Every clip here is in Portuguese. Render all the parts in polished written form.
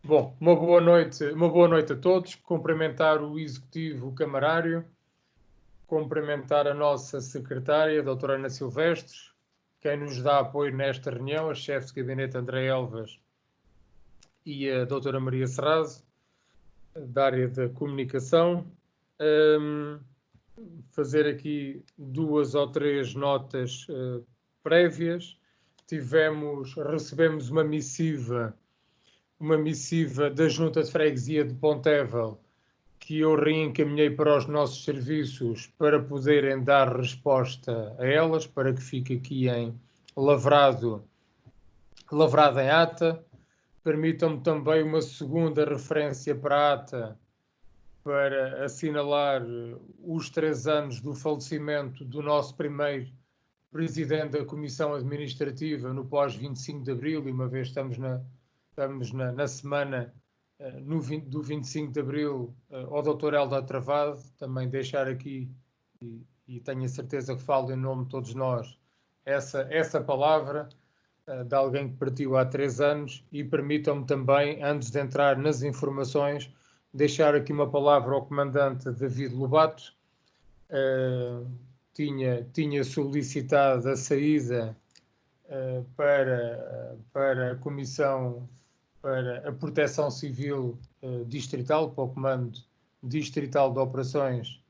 Bom, uma boa noite a todos. Cumprimentar o Executivo Camarário, cumprimentar a nossa secretária, a doutora Ana Silvestre, quem nos dá apoio nesta reunião, a chefe de gabinete André Elvas e a doutora Maria Serrazo, da área da comunicação. Fazer aqui 2 ou 3 notas prévias. Recebemos uma missiva da Junta de Freguesia de Pontevel, que eu reencaminhei para os nossos serviços para poderem dar resposta a elas, para que fique aqui lavrado em ata. Permitam-me também uma segunda referência para a ata, para assinalar os 3 anos do falecimento do nosso primeiro presidente da Comissão Administrativa no pós-25 de Abril, e uma vez estamos na semana do 25 de Abril, ao Dr. Helder Travado, também deixar aqui, e tenho a certeza que falo em nome de todos nós, essa palavra de alguém que partiu há 3 anos. E permitam-me também, antes de entrar nas informações, deixar aqui uma palavra ao comandante David Lobato. Tinha solicitado a saída para a Comissão, para a Proteção Civil Distrital, para o Comando Distrital de Operações,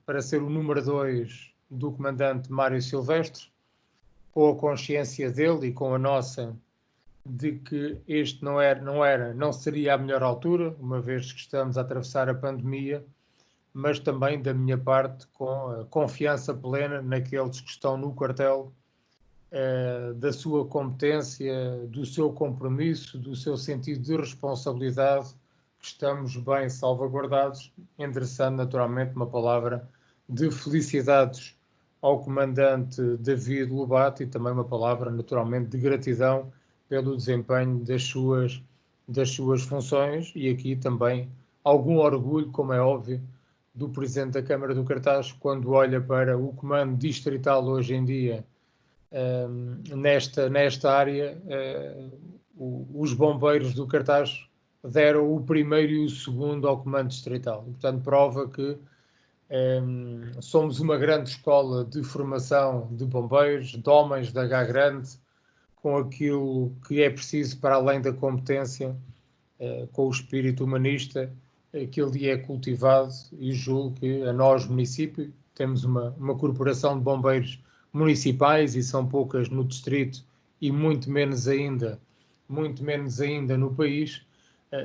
para ser o número 2 do comandante Mário Silvestre, com a consciência dele e com a nossa, de que este não seria a melhor altura, uma vez que estamos a atravessar a pandemia, mas também da minha parte com a confiança plena naqueles que estão no quartel, da sua competência, do seu compromisso, do seu sentido de responsabilidade, que estamos bem salvaguardados, endereçando naturalmente uma palavra de felicidades ao comandante David Lobato e também uma palavra naturalmente de gratidão pelo desempenho das suas funções, e aqui também algum orgulho, como é óbvio, do Presidente da Câmara do Cartaz, quando olha para o comando distrital hoje em dia. Nesta área, os bombeiros do Cartaz deram o primeiro e o segundo ao comando distrital. Portanto, prova que somos uma grande escola de formação de bombeiros, de homens da H grande, com aquilo que é preciso para além da competência, com o espírito humanista que ali é cultivado. E julgo que a nós, município, temos uma corporação de bombeiros municipais, e são poucas no distrito e muito menos ainda no país.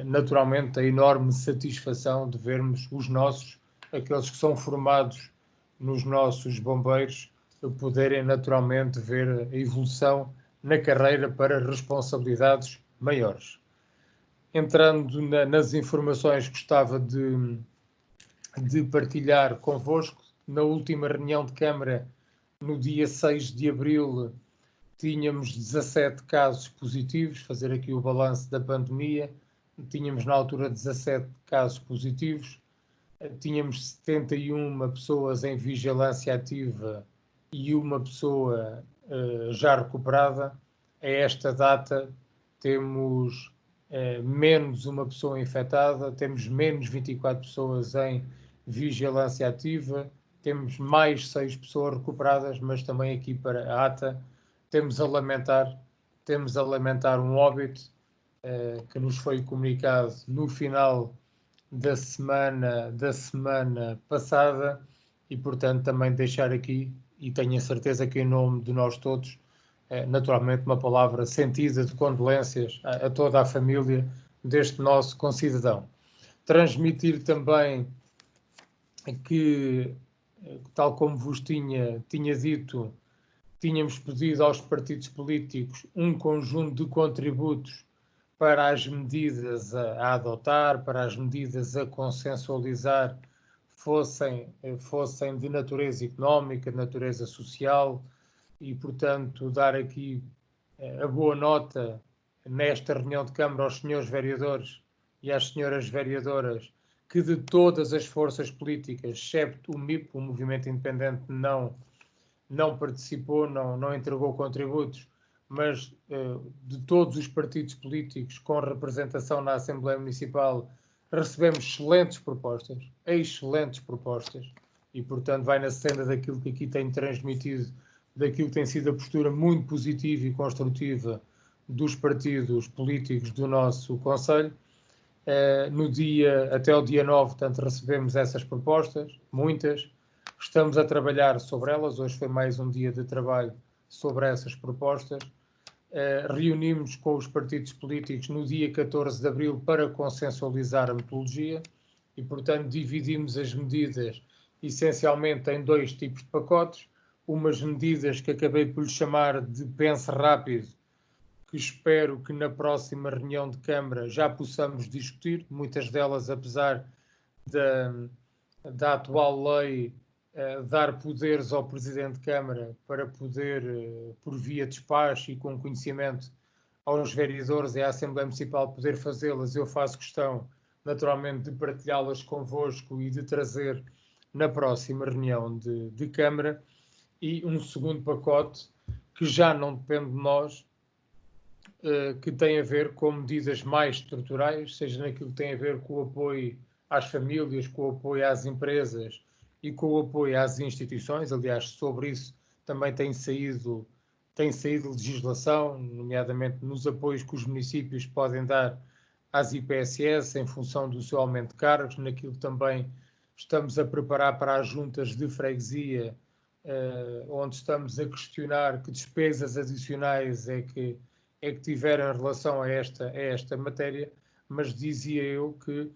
Naturalmente, a enorme satisfação de vermos aqueles que são formados nos nossos bombeiros, poderem naturalmente ver a evolução na carreira para responsabilidades maiores. Entrando nas informações, gostava de partilhar convosco. Na última reunião de Câmara, no dia 6 de Abril, tínhamos 17 casos positivos, fazer aqui o balanço da pandemia. Tínhamos na altura 17 casos positivos, tínhamos 71 pessoas em vigilância ativa e uma pessoa já recuperada. A esta data temos menos uma pessoa infectada, temos menos 24 pessoas em vigilância ativa, temos mais 6 pessoas recuperadas, mas também aqui para a ata temos a lamentar um óbito que nos foi comunicado no final da semana passada, e portanto também deixar aqui, e tenho a certeza que em nome de nós todos, naturalmente uma palavra sentida de condolências a toda a família deste nosso concidadão. Transmitir também que, tal como vos tinha dito, tínhamos pedido aos partidos políticos um conjunto de contributos para as medidas a adotar, para as medidas a consensualizar, fossem de natureza económica, de natureza social, e, portanto, dar aqui a boa nota nesta reunião de Câmara aos senhores vereadores e às senhoras vereadoras, que de todas as forças políticas, excepto o MIP, o Movimento Independente, não participou, não entregou contributos, mas de todos os partidos políticos com representação na Assembleia Municipal, recebemos excelentes propostas, e, portanto, vai na senda daquilo que aqui tem transmitido, daquilo que tem sido a postura muito positiva e construtiva dos partidos políticos do nosso Conselho. Até o dia 9, portanto, recebemos essas propostas, muitas. Estamos a trabalhar sobre elas. Hoje foi mais um dia de trabalho sobre essas propostas. Reunimos com os partidos políticos no dia 14 de abril para consensualizar a metodologia e, portanto, dividimos as medidas essencialmente em 2 tipos de pacotes. Umas medidas que acabei por lhe chamar de pense rápido, que espero que na próxima reunião de Câmara já possamos discutir, muitas delas, apesar da atual lei dar poderes ao Presidente de Câmara para poder, por via despacho e com conhecimento aos vereadores e à Assembleia Municipal, poder fazê-las. Eu faço questão, naturalmente, de partilhá-las convosco e de trazer na próxima reunião de Câmara. E um segundo pacote, que já não depende de nós, que tem a ver com medidas mais estruturais, seja naquilo que tem a ver com o apoio às famílias, com o apoio às empresas e com o apoio às instituições. Aliás, sobre isso também tem saído legislação, nomeadamente nos apoios que os municípios podem dar às IPSS em função do seu aumento de cargos, naquilo que também estamos a preparar para as juntas de freguesia, onde estamos a questionar que despesas adicionais é que tiveram em relação a esta matéria, mas dizia eu que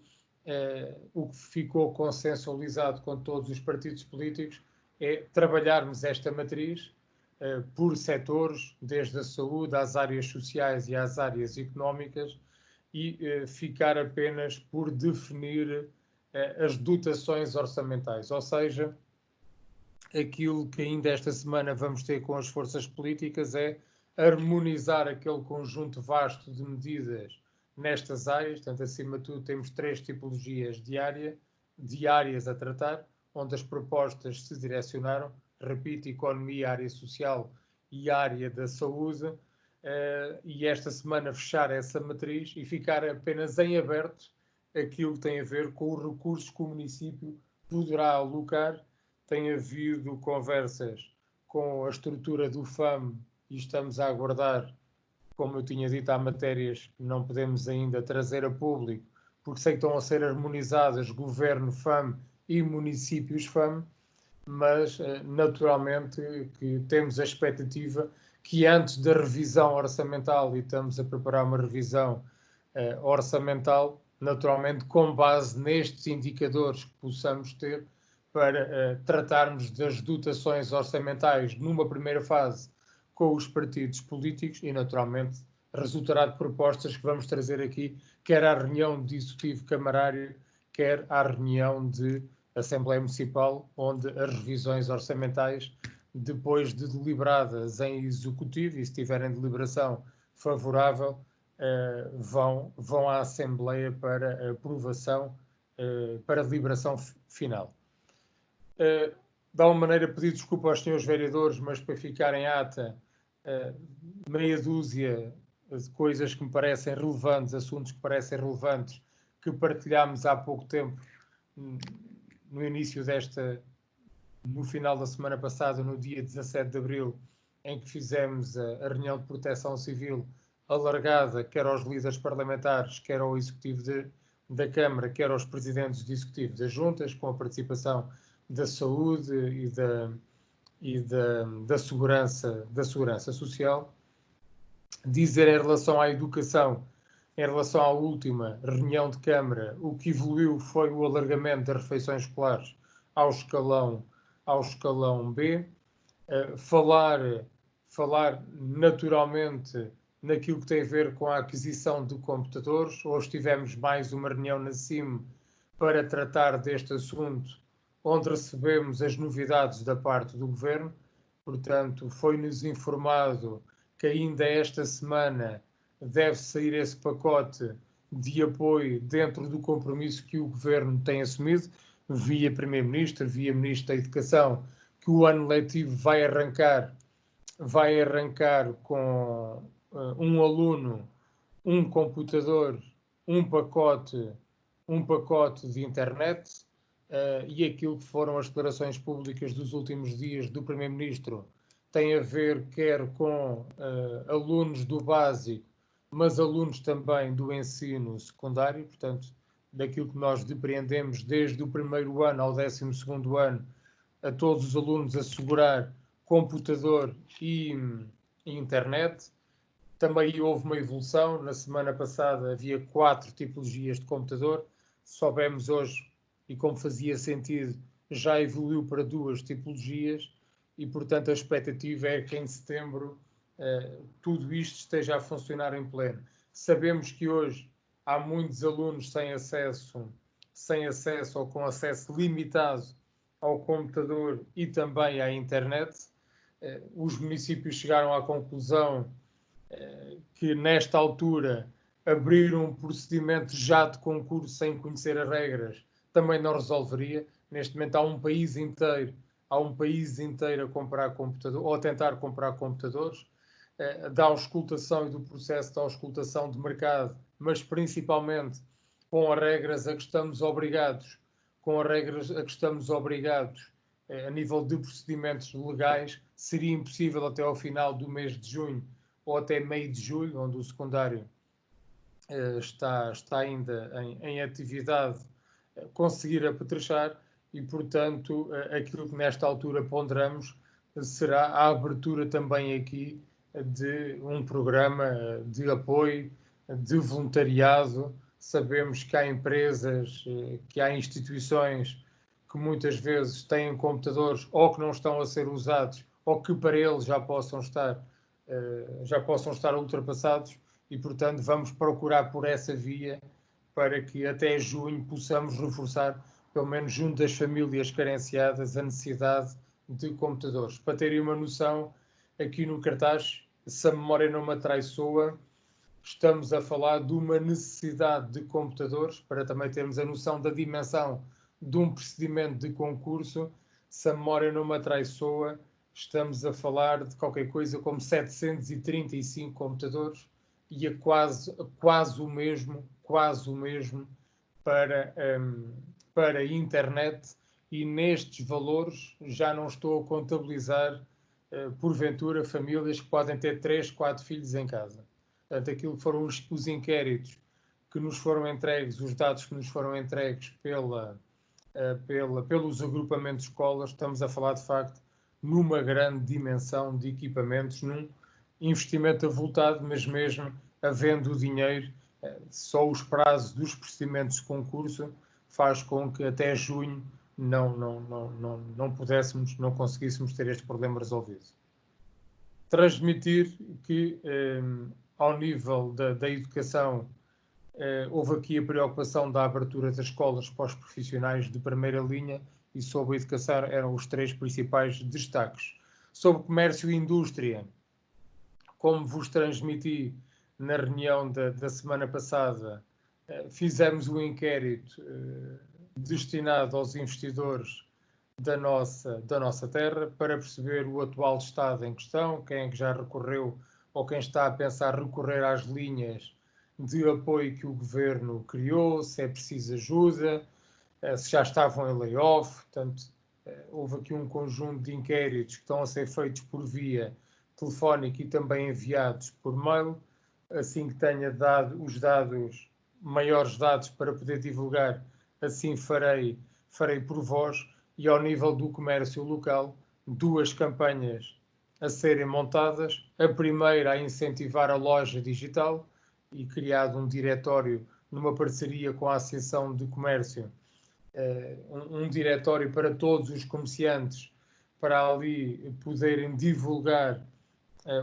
o que ficou consensualizado com todos os partidos políticos é trabalharmos esta matriz por setores, desde a saúde às áreas sociais e às áreas económicas, e ficar apenas por definir as dotações orçamentais, ou seja, aquilo que ainda esta semana vamos ter com as forças políticas é harmonizar aquele conjunto vasto de medidas nestas áreas. Portanto, acima de tudo, temos 3 tipologias diárias a tratar, onde as propostas se direcionaram, repito, economia, área social e área da saúde, e esta semana fechar essa matriz e ficar apenas em aberto aquilo que tem a ver com os recursos que o município poderá alocar. Tem havido conversas com a estrutura do FAM e estamos a aguardar, como eu tinha dito, há matérias que não podemos ainda trazer a público, porque sei que estão a ser harmonizadas governo FAM e municípios FAM, mas naturalmente que temos a expectativa que antes da revisão orçamental, e estamos a preparar uma revisão orçamental, naturalmente com base nestes indicadores que possamos ter, para tratarmos das dotações orçamentais numa primeira fase com os partidos políticos e, naturalmente, resultará de propostas que vamos trazer aqui, quer à reunião de executivo camarário, quer à reunião de Assembleia Municipal, onde as revisões orçamentais, depois de deliberadas em executivo, e se tiverem deliberação favorável, vão à Assembleia para aprovação, para deliberação final. De alguma maneira, pedir desculpa aos senhores vereadores, mas para ficar em ata, meia dúzia de coisas que me parecem relevantes, assuntos que parecem relevantes, que partilhámos há pouco tempo, no final da semana passada, no dia 17 de abril, em que fizemos a reunião de proteção civil alargada, quer aos líderes parlamentares, quer ao executivo da Câmara, quer aos presidentes de executivo das juntas, com a participação da saúde e da segurança social. Dizer em relação à educação, em relação à última reunião de Câmara, o que evoluiu foi o alargamento das refeições escolares ao escalão B. Falar naturalmente naquilo que tem a ver com a aquisição de computadores. Hoje tivemos mais uma reunião na CIM para tratar deste assunto, onde recebemos as novidades da parte do Governo. Portanto, foi-nos informado que ainda esta semana deve sair esse pacote de apoio dentro do compromisso que o Governo tem assumido, via Primeiro-Ministro, via Ministro da Educação, que o ano letivo vai arrancar vai arrancar com um aluno, um computador, um pacote de internet, e aquilo que foram as declarações públicas dos últimos dias do Primeiro-Ministro tem a ver quer com alunos do básico, mas alunos também do ensino secundário, portanto, daquilo que nós depreendemos desde o primeiro ano ao 12º ano, a todos os alunos assegurar computador e internet. Também houve uma evolução. Na semana passada havia 4 tipologias de computador. Soubemos hoje, e como fazia sentido, já evoluiu para 2 tipologias e, portanto, a expectativa é que em setembro tudo isto esteja a funcionar em pleno. Sabemos que hoje há muitos alunos sem acesso ou com acesso limitado ao computador e também à internet. Os municípios chegaram à conclusão que, nesta altura, abrir um procedimento já de concurso sem conhecer as regras também não resolveria. Neste momento há um país inteiro a comprar computadores, ou a tentar comprar computadores, da auscultação e do processo de auscultação de mercado, mas principalmente com as regras a que estamos obrigados, a nível de procedimentos legais. Seria impossível até ao final do mês de junho ou até meio de julho, onde o secundário está ainda em atividade, conseguir apetrechar, e, portanto, aquilo que nesta altura ponderamos será a abertura também aqui de um programa de apoio, de voluntariado. Sabemos que há empresas, que há instituições que muitas vezes têm computadores ou que não estão a ser usados ou que para eles já possam estar ultrapassados, e, portanto, vamos procurar por essa via para que até junho possamos reforçar, pelo menos junto das famílias carenciadas, a necessidade de computadores. Para terem uma noção, aqui no cartaz, se a memória não me atraiçoa, estamos a falar de uma necessidade de computadores, para também termos a noção da dimensão de um procedimento de concurso. Se a memória não me atraiçoa, estamos a falar de qualquer coisa como 735 computadores, e é quase o mesmo para a internet, e nestes valores já não estou a contabilizar, porventura, famílias que podem ter 3, 4 filhos em casa. Portanto, aquilo que foram os inquéritos que nos foram entregues, os dados que nos foram entregues pelos agrupamentos de escolas, estamos a falar, de facto, numa grande dimensão de equipamentos, num investimento avultado, mas mesmo havendo o dinheiro, só os prazos dos procedimentos de concurso faz com que até junho não conseguíssemos ter este problema resolvido. Transmitir que, ao nível da educação, houve aqui a preocupação da abertura das escolas para os profissionais de primeira linha, e sobre a educação eram os 3 principais destaques. Sobre comércio e indústria, como vos transmiti na reunião da semana passada, fizemos um inquérito destinado aos investidores da nossa terra, para perceber o atual estado em questão, quem é que já recorreu ou quem está a pensar recorrer às linhas de apoio que o Governo criou, se é preciso ajuda, se já estavam em layoff. Portanto, houve aqui um conjunto de inquéritos que estão a ser feitos por via telefónica e também enviados por mail. Assim que tenha dado os maiores dados para poder divulgar, assim farei por vós. E ao nível do comércio local, 2 campanhas a serem montadas. A primeira, a incentivar a loja digital, e criado um diretório numa parceria com a Associação de Comércio, um diretório para todos os comerciantes, para ali poderem divulgar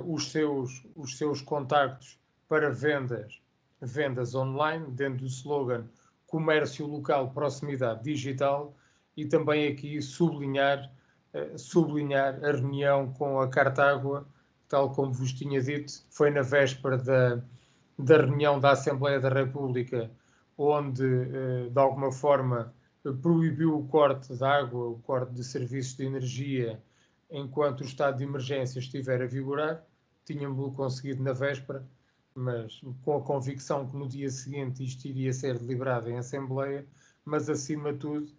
os seus contactos para vendas online, dentro do slogan comércio local, proximidade digital. E também aqui sublinhar a reunião com a Cartágua, tal como vos tinha dito, foi na véspera da reunião da Assembleia da República, onde, de alguma forma, proibiu o corte de água, o corte de serviços de energia enquanto o estado de emergência estiver a vigorar. Tínhamos conseguido na véspera, mas com a convicção que no dia seguinte isto iria ser deliberado em Assembleia, mas acima de tudo,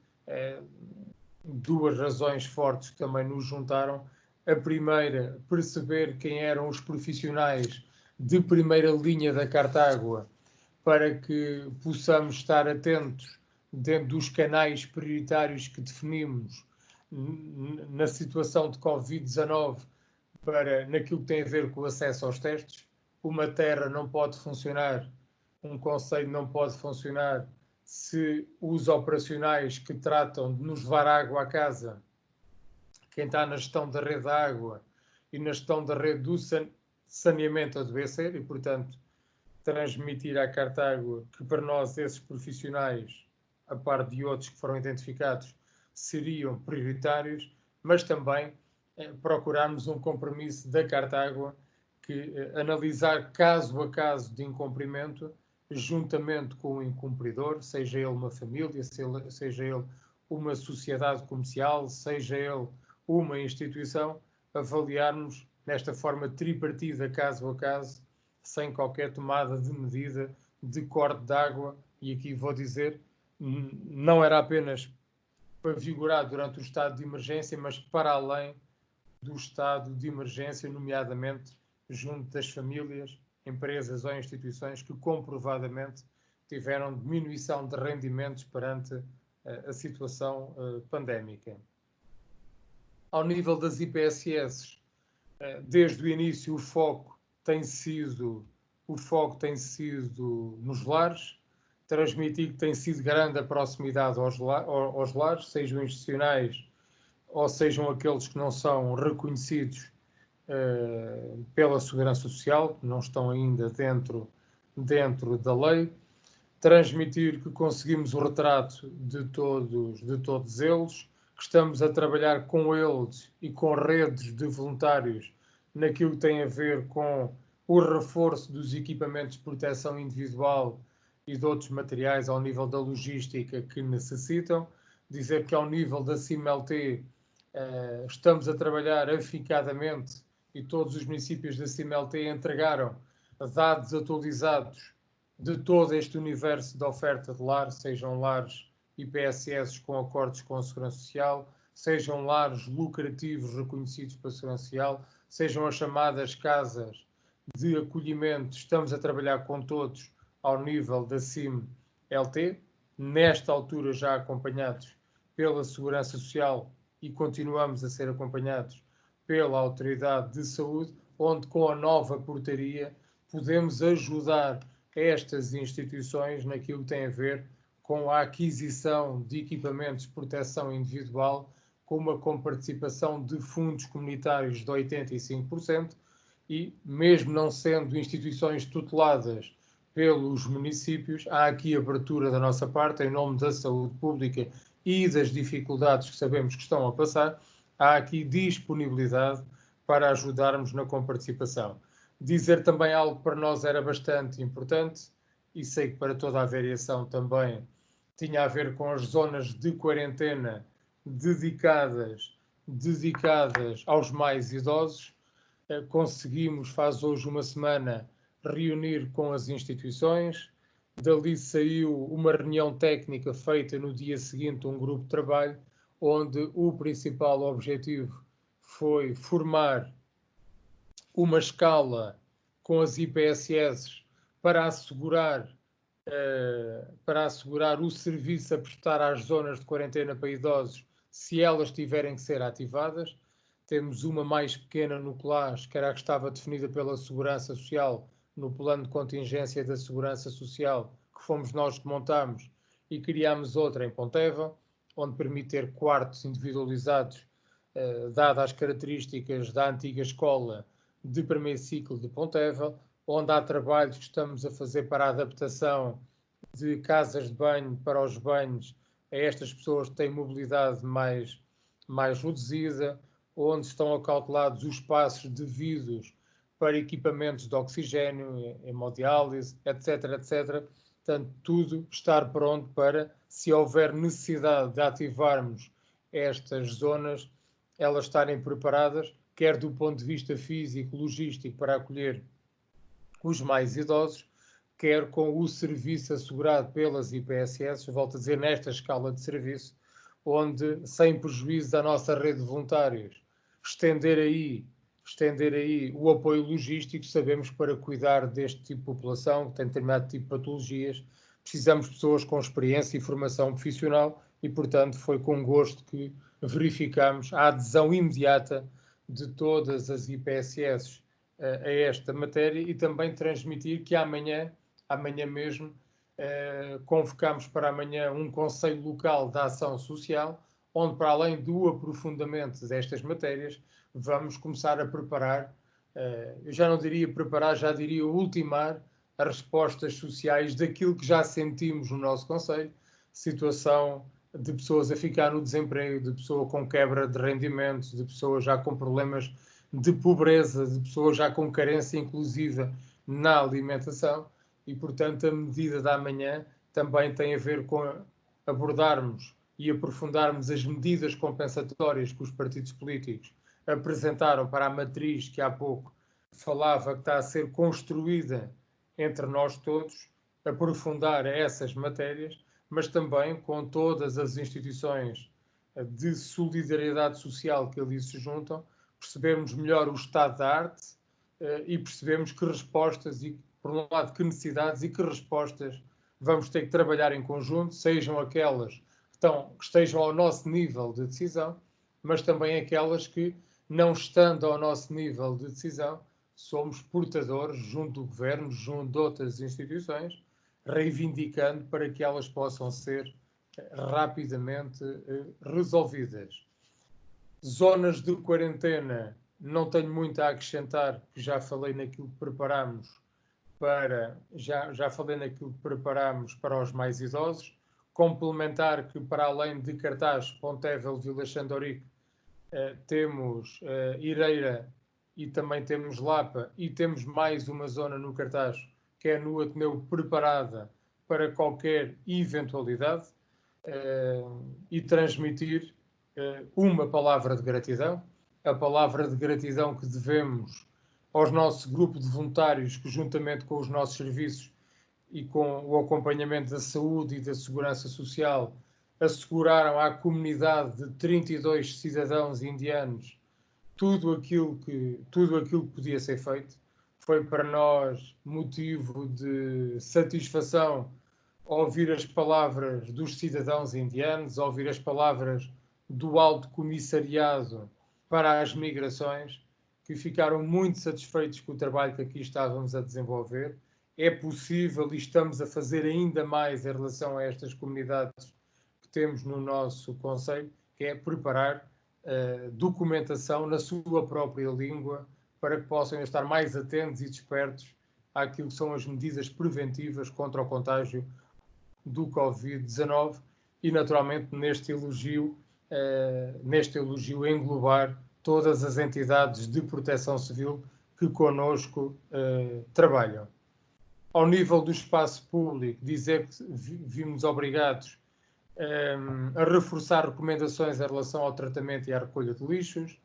duas razões fortes que também nos juntaram. A primeira, perceber quem eram os profissionais de primeira linha da Cartágua, para que possamos estar atentos dentro dos canais prioritários que definimos na situação de Covid-19, para naquilo que tem a ver com o acesso aos testes. Uma terra não pode funcionar, um conselho não pode funcionar se os operacionais que tratam de nos levar água à casa, quem está na gestão da rede de água e na gestão da rede do saneamento, adoecer, e portanto transmitir à Cartágua que para nós esses profissionais, a par de outros que foram identificados, seriam prioritários, mas também procurarmos um compromisso da Cartágua que analisar caso a caso de incumprimento, juntamente com o incumpridor, seja ele uma família, seja ele uma sociedade comercial, seja ele uma instituição, avaliarmos nesta forma tripartida, caso a caso, sem qualquer tomada de medida de corte de água. E aqui vou dizer, não era apenas para vigorar durante o estado de emergência, mas para além do estado de emergência, nomeadamente junto das famílias, empresas ou instituições que comprovadamente tiveram diminuição de rendimentos perante a situação pandémica. Ao nível das IPSS, desde o início o foco tem sido nos lares, transmitir que tem sido grande a proximidade aos lares, sejam institucionais ou sejam aqueles que não são reconhecidos pela Segurança Social, que não estão ainda dentro da lei. Transmitir que conseguimos o retrato de todos eles, que estamos a trabalhar com eles e com redes de voluntários naquilo que tem a ver com o reforço dos equipamentos de proteção individual e de outros materiais ao nível da logística que necessitam. Dizer que ao nível da CIMLT estamos a trabalhar afincadamente e todos os municípios da CIMLT entregaram dados atualizados de todo este universo de oferta de lar, sejam lares IPSS com acordos com a Segurança Social, sejam lares lucrativos reconhecidos pela Segurança Social, sejam as chamadas casas de acolhimento. Estamos a trabalhar com todos ao nível da CIM-LT, nesta altura já acompanhados pela Segurança Social e continuamos a ser acompanhados pela Autoridade de Saúde, onde com a nova portaria podemos ajudar estas instituições naquilo que tem a ver com a aquisição de equipamentos de proteção individual, com uma comparticipação de fundos comunitários de 85%, e mesmo não sendo instituições tuteladas pelos municípios, há aqui abertura da nossa parte, em nome da saúde pública e das dificuldades que sabemos que estão a passar, há aqui disponibilidade para ajudarmos na comparticipação. Dizer também algo que para nós era bastante importante, e sei que para toda a variação também tinha a ver com as zonas de quarentena dedicadas aos mais idosos. Conseguimos, faz hoje uma semana, reunir com as instituições. Dali saiu uma reunião técnica feita no dia seguinte, um grupo de trabalho, onde o principal objetivo foi formar uma escala com as IPSS para assegurar o serviço a prestar às zonas de quarentena para idosos, se elas tiverem que ser ativadas. Temos uma mais pequena no CLAS, que era a que estava definida pela Segurança Social, no plano de contingência da Segurança Social, que fomos nós que montámos, e criámos outra em Ponteva, onde permite ter quartos individualizados, dadas as características da antiga escola de primeiro ciclo de Ponteva, onde há trabalhos que estamos a fazer para a adaptação de casas de banho para os banhos a estas pessoas que têm mobilidade mais reduzida, onde estão acautelados os espaços devidos para equipamentos de oxigênio, hemodiálise, etc., etc. Portanto, tudo estar pronto para, se houver necessidade de ativarmos estas zonas, elas estarem preparadas, quer do ponto de vista físico, logístico, para acolher os mais idosos, quer com o serviço assegurado pelas IPSS, volto a dizer, nesta escala de serviço, onde, sem prejuízo da nossa rede de voluntários, estender aí o apoio logístico. Sabemos que para cuidar deste tipo de população, que tem determinado tipo de patologias, precisamos de pessoas com experiência e formação profissional e, portanto, foi com gosto que verificamos a adesão imediata de todas as IPSS a esta matéria e também transmitir que amanhã mesmo, convocamos para amanhã um Conselho Local de Ação Social, onde, para além do aprofundamento destas matérias, vamos começar a preparar, eu já não diria preparar, já diria ultimar as respostas sociais daquilo que já sentimos no nosso Conselho, situação de pessoas a ficar no desemprego, de pessoa com quebra de rendimentos, de pessoas já com problemas de pobreza, de pessoas já com carência inclusiva na alimentação. E, portanto, a medida da manhã também tem a ver com abordarmos e aprofundarmos as medidas compensatórias que os partidos políticos apresentaram para a matriz que há pouco falava que está a ser construída entre nós todos, aprofundar essas matérias, mas também com todas as instituições de solidariedade social que ali se juntam, percebermos melhor o estado da arte e percebemos que respostas e, por um lado, que necessidades e que respostas vamos ter que trabalhar em conjunto, sejam aquelas que estejam ao nosso nível de decisão, mas também aquelas que, não estando ao nosso nível de decisão, somos portadores, junto do Governo, junto de outras instituições, reivindicando para que elas possam ser rapidamente resolvidas. Zonas de quarentena, não tenho muito a acrescentar, porque já falei naquilo que preparamos para os mais idosos. Complementar que, para além de Cartaz, Pontevel, Vila Xandorique, temos Ireira e também temos Lapa, e temos mais uma zona no Cartaz, que é no Ateneu, preparada para qualquer eventualidade, e transmitir uma palavra de gratidão, a palavra de gratidão que devemos aos nossos grupos de voluntários que, juntamente com os nossos serviços e com o acompanhamento da saúde e da segurança social, asseguraram à comunidade de 32 cidadãos indianos tudo aquilo que podia ser feito. Foi para nós motivo de satisfação ouvir as palavras dos cidadãos indianos, ouvir as palavras do Alto Comissariado para as Migrações, que ficaram muito satisfeitos com o trabalho que aqui estávamos a desenvolver. É possível e estamos a fazer ainda mais em relação a estas comunidades que temos no nosso Conselho, que é preparar documentação na sua própria língua para que possam estar mais atentos e despertos àquilo que são as medidas preventivas contra o contágio do Covid-19 e, naturalmente, neste elogio englobar todas as entidades de proteção civil que connosco trabalham. Ao nível do espaço público, dizer que vimos obrigados a reforçar recomendações em relação ao tratamento e à recolha de lixos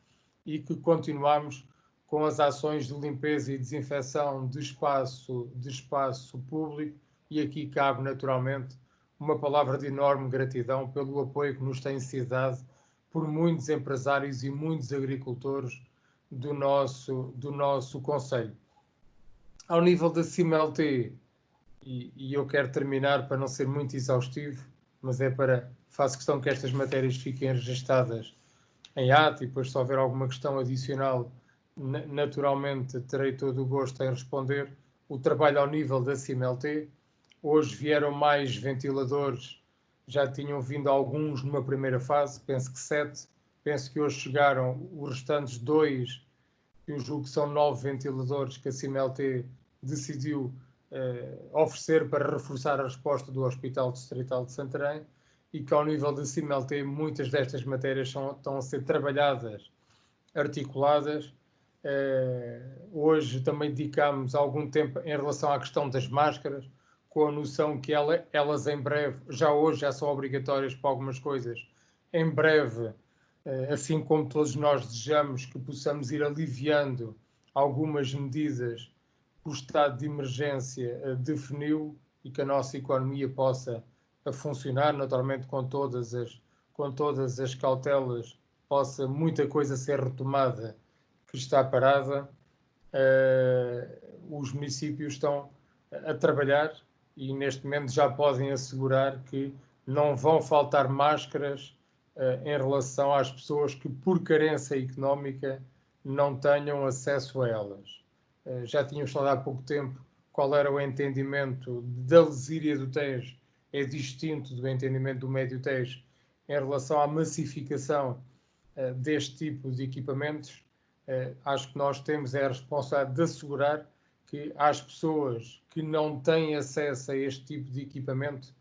e que continuamos com as ações de limpeza e desinfecção de espaço público, e aqui cabe naturalmente uma palavra de enorme gratidão pelo apoio que nos tem sido dado por muitos empresários e muitos agricultores do nosso Conselho. Ao nível da CIMLT, e eu quero terminar para não ser muito exaustivo, mas faço questão que estas matérias fiquem registadas em ato e depois, se houver alguma questão adicional, naturalmente terei todo o gosto em responder. O trabalho ao nível da CIMLT, hoje vieram mais ventiladores, já tinham vindo alguns numa primeira fase, penso que 7, penso que hoje chegaram os restantes 2, eu julgo que são 9 ventiladores que a CIMLT decidiu oferecer para reforçar a resposta do Hospital Distrital de Santarém, e que ao nível da CIMLT muitas destas matérias estão a ser trabalhadas, articuladas. Hoje também dedicámos algum tempo em relação à questão das máscaras, com a noção que elas em breve, já hoje já são obrigatórias para algumas coisas, em breve assim como todos nós desejamos que possamos ir aliviando algumas medidas que o estado de emergência definiu e que a nossa economia possa funcionar, naturalmente com todas as cautelas, possa muita coisa ser retomada que está parada. Os municípios estão a trabalhar e neste momento já podem assegurar que não vão faltar máscaras em relação às pessoas que por carência económica não tenham acesso a elas. Já tínhamos falado há pouco tempo qual era o entendimento da Lesíria do Tejo, é distinto do entendimento do Médio Tejo em relação à massificação deste tipo de equipamentos. Acho que nós temos a responsabilidade de assegurar que às pessoas que não têm acesso a este tipo de equipamento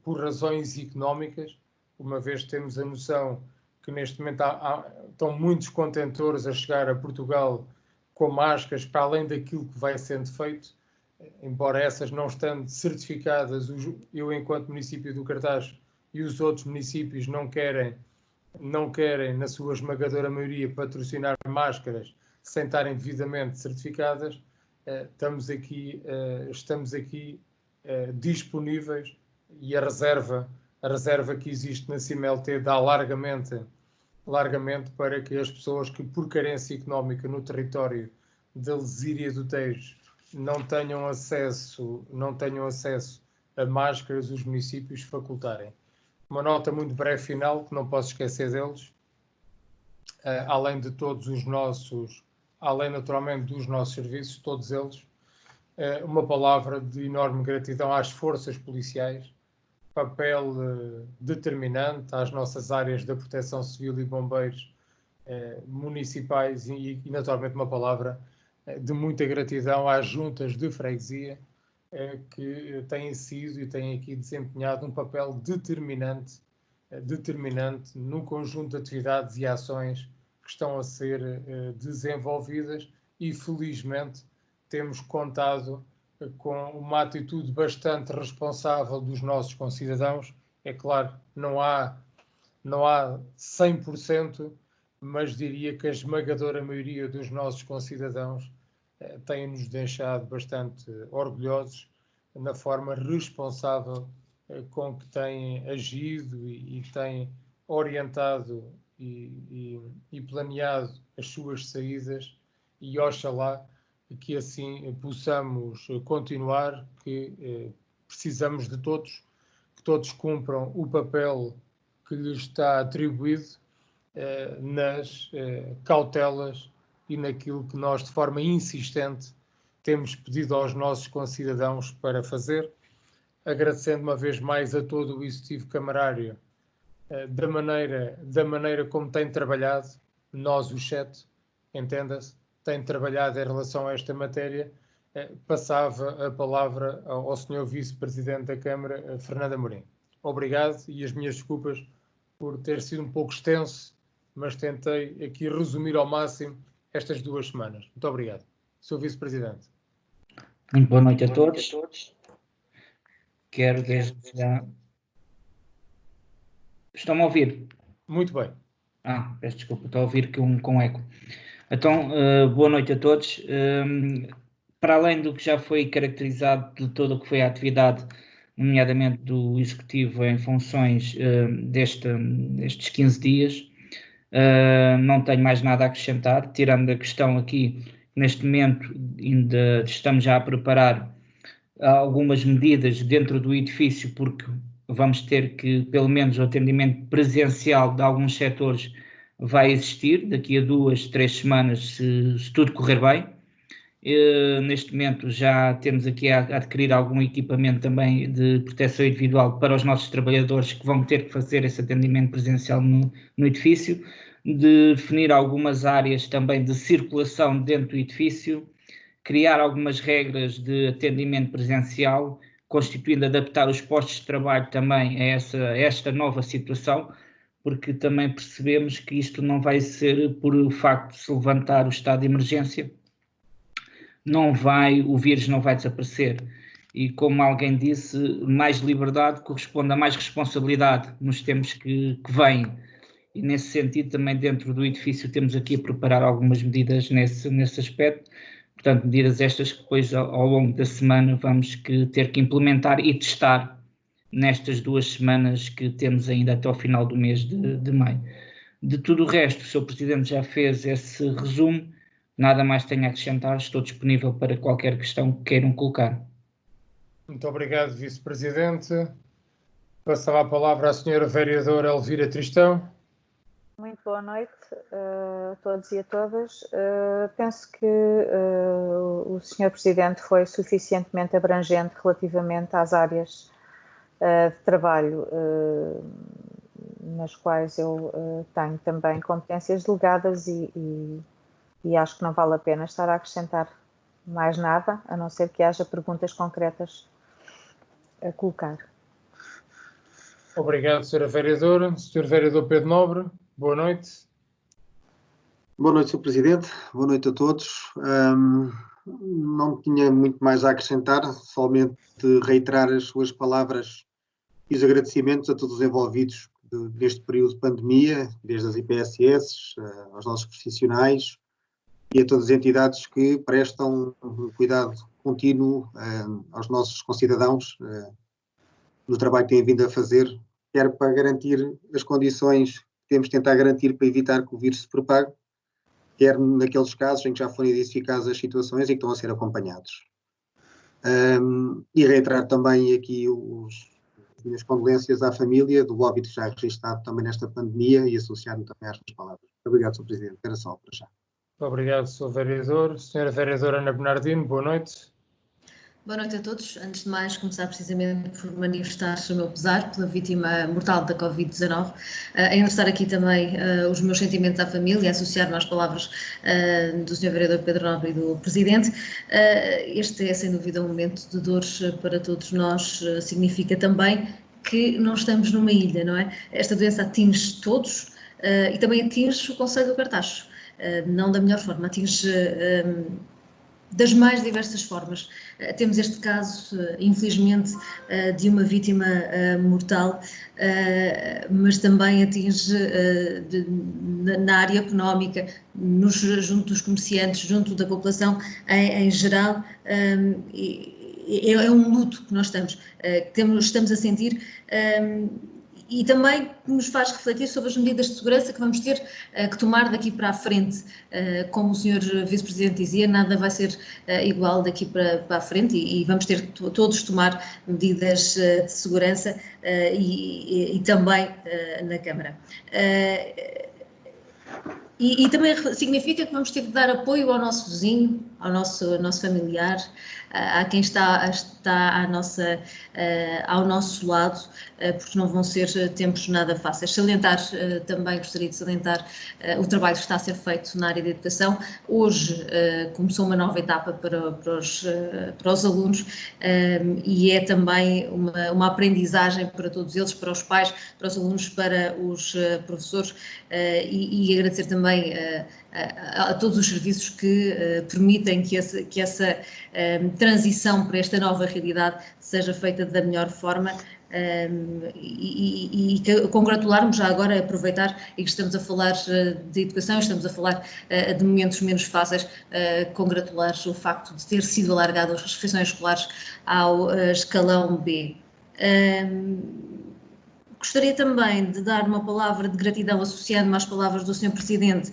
por razões económicas, uma vez temos a noção que neste momento estão muitos contentores a chegar a Portugal com máscaras para além daquilo que vai sendo feito, embora essas não estando certificadas, eu enquanto município do Cartaz e os outros municípios não querem, na sua esmagadora maioria, patrocinar máscaras sem estarem devidamente certificadas. Estamos aqui disponíveis e a reserva que existe na CIMLT dá largamente para que as pessoas que por carência económica no território da Lesíria do Tejo não tenham acesso a máscaras, os municípios facultarem. Uma nota muito breve final, que não posso esquecer deles, além naturalmente dos nossos serviços, todos eles, uma palavra de enorme gratidão às forças policiais, papel determinante, às nossas áreas da proteção civil e bombeiros municipais e naturalmente uma palavra de muita gratidão às juntas de freguesia que têm sido e têm aqui desempenhado um papel determinante no conjunto de atividades e ações que estão a ser desenvolvidas e felizmente temos contado com uma atitude bastante responsável dos nossos concidadãos. É claro, não há 100%, mas diria que a esmagadora maioria dos nossos concidadãos têm-nos deixado bastante orgulhosos na forma responsável com que têm agido e têm orientado e planeado as suas saídas, e oxalá que assim possamos continuar, que precisamos de todos, que todos cumpram o papel que lhes está atribuído nas cautelas e naquilo que nós, de forma insistente, temos pedido aos nossos concidadãos para fazer, agradecendo uma vez mais a todo o executivo camarário da maneira como tem trabalhado, nós os 7, entenda-se, tem trabalhado em relação a esta matéria. Passava a palavra ao Sr. Vice-Presidente da Câmara, Fernando Amorim. Obrigado e as minhas desculpas por ter sido um pouco extenso, mas tentei aqui resumir ao máximo estas 2 semanas. Muito obrigado. Sr. Vice-Presidente. Muito boa noite a todos. Quero desde já... Estão-me a ouvir? Muito bem. Peço desculpa, estou a ouvir com eco. Então, boa noite a todos. Para além do que já foi caracterizado de todo o que foi a atividade, nomeadamente do Executivo em funções destes 15 dias, não tenho mais nada a acrescentar, tirando a questão aqui, neste momento ainda estamos já a preparar algumas medidas dentro do edifício, porque vamos ter que, pelo menos, o atendimento presencial de alguns setores vai existir daqui a 2, 3 semanas, se tudo correr bem. Neste momento já temos aqui a adquirir algum equipamento também de proteção individual para os nossos trabalhadores que vão ter que fazer esse atendimento presencial no edifício, de definir algumas áreas também de circulação dentro do edifício, criar algumas regras de atendimento presencial, constituindo adaptar os postos de trabalho também a esta nova situação, porque também percebemos que isto não vai ser por o facto de se levantar o estado de emergência, o vírus não vai desaparecer. E como alguém disse, mais liberdade corresponde a mais responsabilidade nos tempos que vêm. e nesse sentido também dentro do edifício temos aqui a preparar algumas medidas nesse aspecto. Portanto, medidas estas que depois ao longo da semana vamos ter que implementar e testar nestas 2 semanas que temos ainda até ao final do mês de maio. De tudo o resto, o Sr. Presidente já fez esse resumo, nada mais tenho a acrescentar, estou disponível para qualquer questão que queiram colocar. Muito obrigado, Vice-Presidente. Passava a palavra à Sra. Vereadora Elvira Tristão. Muito boa noite a todos e a todas. Penso que o Sr. Presidente foi suficientemente abrangente relativamente às áreas de trabalho nas quais eu tenho também competências delegadas e acho que não vale a pena estar a acrescentar mais nada, a não ser que haja perguntas concretas a colocar. Obrigado, Sra. Vereadora. Sr. Vereador Pedro Nobre, boa noite. Boa noite, Sr. Presidente. Boa noite a todos. Não tinha muito mais a acrescentar, somente reiterar as suas palavras e os agradecimentos a todos os envolvidos neste período de pandemia, desde as IPSS, aos nossos profissionais e a todas as entidades que prestam um cuidado contínuo aos nossos concidadãos no trabalho que têm vindo a fazer, quer para garantir as condições que temos de tentar garantir para evitar que o vírus se propague, quer naqueles casos em que já foram identificadas as situações e que estão a ser acompanhados. E reiterar também aqui as minhas condolências à família do óbito já registado também nesta pandemia e associar-me também às minhas palavras. Obrigado, Sr. Presidente. Era só para já. Obrigado, Sr. Vereador. Sra. Vereadora Ana Bernardino, boa noite. Boa noite a todos. Antes de mais, começar precisamente por manifestar o meu pesar pela vítima mortal da Covid-19. Endereçar aqui também os meus sentimentos à família, associar-me às palavras do Sr. Vereador Pedro Nobre e do Presidente. Este é, sem dúvida, um momento de dores para todos nós. Significa também que não estamos numa ilha, não é? Esta doença atinge todos e também atinge o Concelho do Cartaxo. Não da melhor forma, atinge das mais diversas formas. Temos este caso, infelizmente, de uma vítima mortal, mas também atinge na área económica, junto dos comerciantes, junto da população em geral. É um luto que nós estamos a sentir. E também nos faz refletir sobre as medidas de segurança que vamos ter que tomar daqui para a frente. Como o Sr. Vice-Presidente dizia, nada vai ser igual daqui para a frente e vamos ter todos tomar medidas de segurança e também na Câmara. E também significa que vamos ter que dar apoio ao nosso vizinho, ao nosso familiar, a quem está ao nosso lado, porque não vão ser tempos nada fáceis. Também gostaria de salientar o trabalho que está a ser feito na área da educação. Hoje começou uma nova etapa para os alunos e é também uma aprendizagem para todos eles, para os pais, para os alunos, para os professores e agradecer também a todos os serviços que permitem que essa transição para esta nova realidade seja feita da melhor forma e congratular-me já agora, aproveitar e que estamos a falar de educação, estamos a falar de momentos menos fáceis, congratular o facto de ter sido alargado as refeições escolares ao escalão B. Gostaria também de dar uma palavra de gratidão, associando-me às palavras do Sr. Presidente,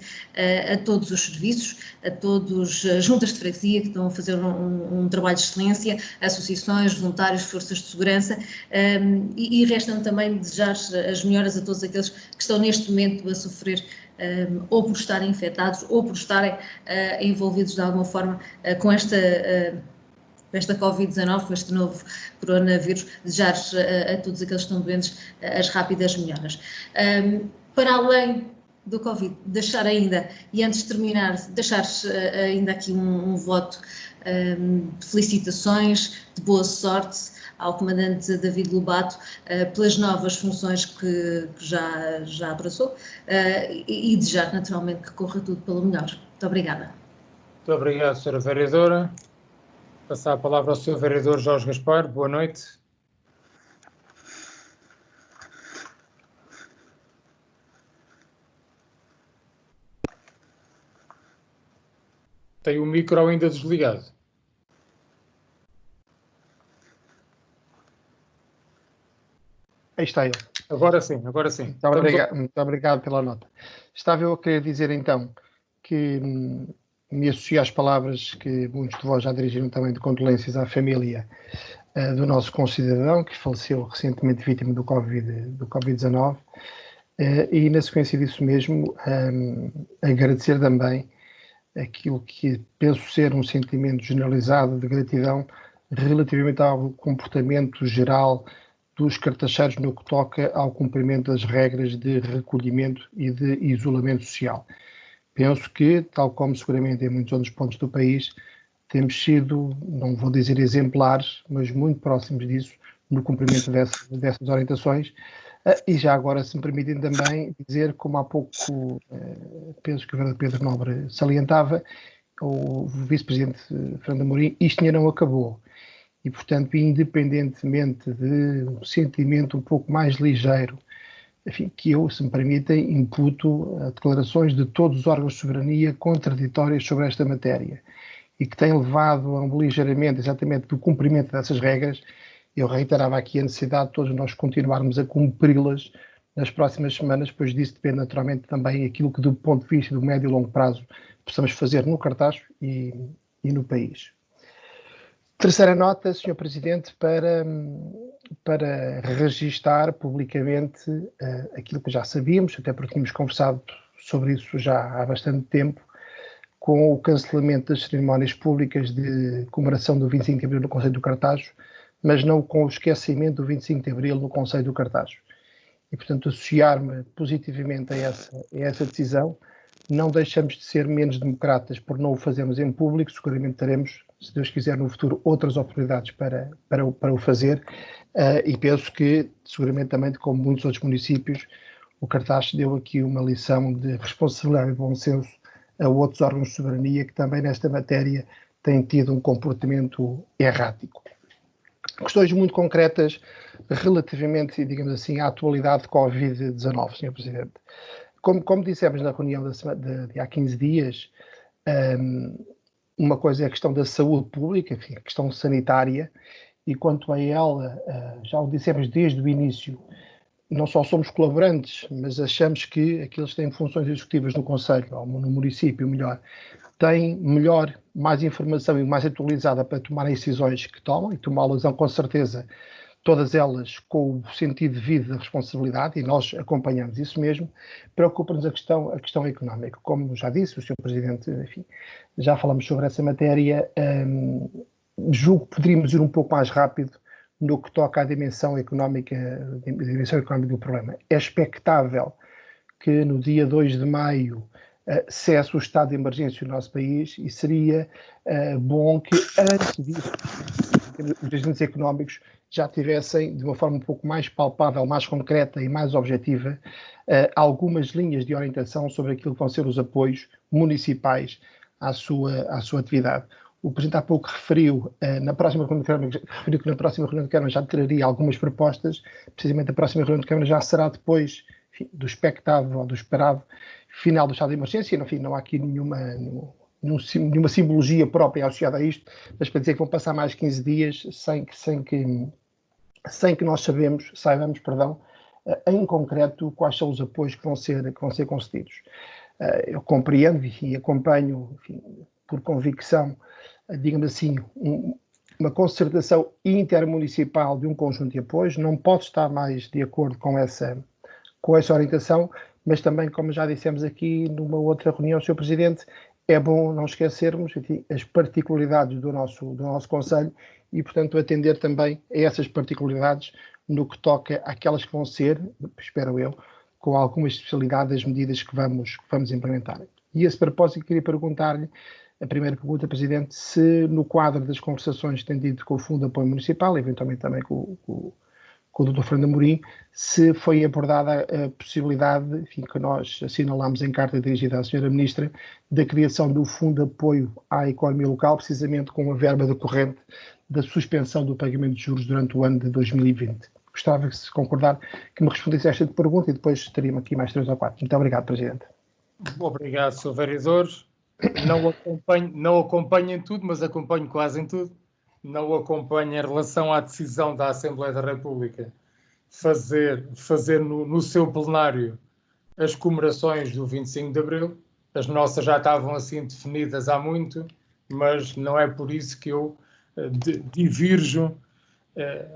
a todos os serviços, a todos as juntas de freguesia que estão a fazer um trabalho de excelência, associações, voluntários, forças de segurança, e resta-me também desejar as melhoras a todos aqueles que estão neste momento a sofrer ou por estarem infectados ou por estarem envolvidos de alguma forma com esta Covid-19, com este novo coronavírus, desejar a todos aqueles que estão doentes as rápidas melhoras. Para além do Covid, deixar ainda, e antes de terminar, deixar ainda aqui um voto de felicitações, de boa sorte ao comandante David Lobato pelas novas funções que já abraçou e desejar naturalmente que corra tudo pelo melhor. Muito obrigada. Muito obrigado, Sra. Vereadora. Passar a palavra ao Sr. Vereador Jorge Gaspar. Boa noite. Tem o micro ainda desligado. Aí está ele. Agora sim, agora sim. Muito obrigado pela nota. Estava eu a querer dizer então que me associo às palavras que muitos de vós já dirigiram também de condolências à família do nosso concidadão que faleceu recentemente vítima do Covid-19 e na sequência disso mesmo agradecer também aquilo que penso ser um sentimento generalizado de gratidão relativamente ao comportamento geral dos cartacheiros no que toca ao cumprimento das regras de recolhimento e de isolamento social. Penso que, tal como seguramente em muitos outros pontos do país, temos sido, não vou dizer exemplares, mas muito próximos disso, no cumprimento dessas orientações. E já agora, se me permitem também dizer, como há pouco penso que o vereador Pedro Nobre salientava, o vice-presidente Fernando Amorim, isto ainda não acabou. E, portanto, independentemente de um sentimento um pouco mais ligeiro, enfim, que eu, se me permitem, imputo a declarações de todos os órgãos de soberania contraditórias sobre esta matéria e que têm levado a um beligeramento exatamente do cumprimento dessas regras, eu reiterava aqui a necessidade de todos nós continuarmos a cumpri-las nas próximas semanas, pois disso depende naturalmente também aquilo que, do ponto de vista do médio e longo prazo, possamos fazer no Cartaz e no país. Terceira nota, Sr. Presidente, para registar publicamente aquilo que já sabíamos, até porque tínhamos conversado sobre isso já há bastante tempo, com o cancelamento das cerimónias públicas de comemoração do 25 de Abril no Conselho do Cartajo, mas não com o esquecimento do 25 de Abril no Conselho do Cartajo. E, portanto, associar-me positivamente a essa decisão. Não deixamos de ser menos democratas por não o fazermos em público, seguramente teremos, se Deus quiser, no futuro outras oportunidades para o fazer e penso que, seguramente também, como muitos outros municípios, o Cartaz deu aqui uma lição de responsabilidade e bom senso a outros órgãos de soberania que também nesta matéria têm tido um comportamento errático. Questões muito concretas relativamente, digamos assim, à atualidade de Covid-19, Sr. Presidente. Como dissemos na reunião de há 15 dias, uma coisa é a questão da saúde pública, enfim, a questão sanitária, e quanto a ela, já o dissemos desde o início, não só somos colaborantes, mas achamos que aqueles que têm funções executivas no Conselho, ou no município, melhor, têm mais informação e mais atualizada para tomarem decisões que tomam, e tomá-las com certeza, todas elas com o sentido devido da responsabilidade, e nós acompanhamos isso mesmo. Preocupa-nos a questão económica. Como já disse o Sr. Presidente, enfim, já falamos sobre essa matéria, julgo que poderíamos ir um pouco mais rápido no que toca à dimensão económica do problema. É expectável que no dia 2 de maio cesse o estado de emergência no nosso país e seria bom que antes disso os agentes económicos já tivessem, de uma forma um pouco mais palpável, mais concreta e mais objetiva, algumas linhas de orientação sobre aquilo que vão ser os apoios municipais à sua atividade. O Presidente há pouco referiu que na próxima reunião de Câmara já traria algumas propostas, precisamente a próxima reunião de Câmara já será depois, enfim, do expectável, do esperado final do estado de emergência, enfim, não há aqui nenhuma simbologia própria associada a isto, mas para dizer que vão passar mais 15 dias sem que nós saibamos, em concreto, quais são os apoios que vão ser concedidos. Eu compreendo e acompanho, enfim, por convicção, digamos assim, uma concertação intermunicipal de um conjunto de apoios. Não posso estar mais de acordo com essa orientação, mas também, como já dissemos aqui numa outra reunião, Sr. Presidente, é bom não esquecermos, enfim, as particularidades do nosso Conselho e, portanto, atender também a essas particularidades no que toca àquelas que vão ser, espero eu, com alguma especialidade das medidas que vamos implementar. E a esse propósito queria perguntar-lhe, a primeira pergunta, Presidente, se no quadro das conversações que tem tido com o Fundo de Apoio Municipal, eventualmente também com o Dr. Fernando Amorim, se foi abordada a possibilidade, enfim, que nós assinalámos em carta dirigida à Sra. Ministra, da criação do Fundo de Apoio à Economia Local, precisamente com a verba decorrente da suspensão do pagamento de juros durante o ano de 2020. Gostava, se concordar, que me respondesse a esta pergunta e depois teríamos aqui mais 3 ou 4. Muito obrigado, Presidente. Obrigado, Sr. Vereador. não acompanho em tudo, mas acompanho quase em tudo. Não acompanho em relação à decisão da Assembleia da República fazer no seu plenário as comemorações do 25 de Abril. As nossas já estavam assim definidas há muito, mas não é por isso que eu divirjo.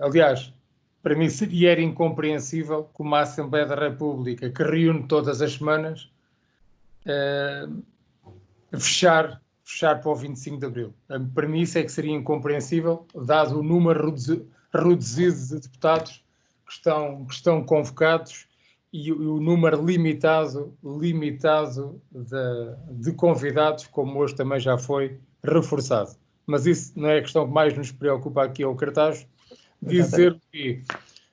Aliás, para mim era incompreensível que uma Assembleia da República, que reúne todas as semanas, fechar para o 25 de Abril. Para mim isso é que seria incompreensível, dado o número reduzido de deputados que estão convocados e o número limitado de convidados, como hoje também já foi reforçado. Mas isso não é a questão que mais nos preocupa aqui ao Cartaz. Dizer que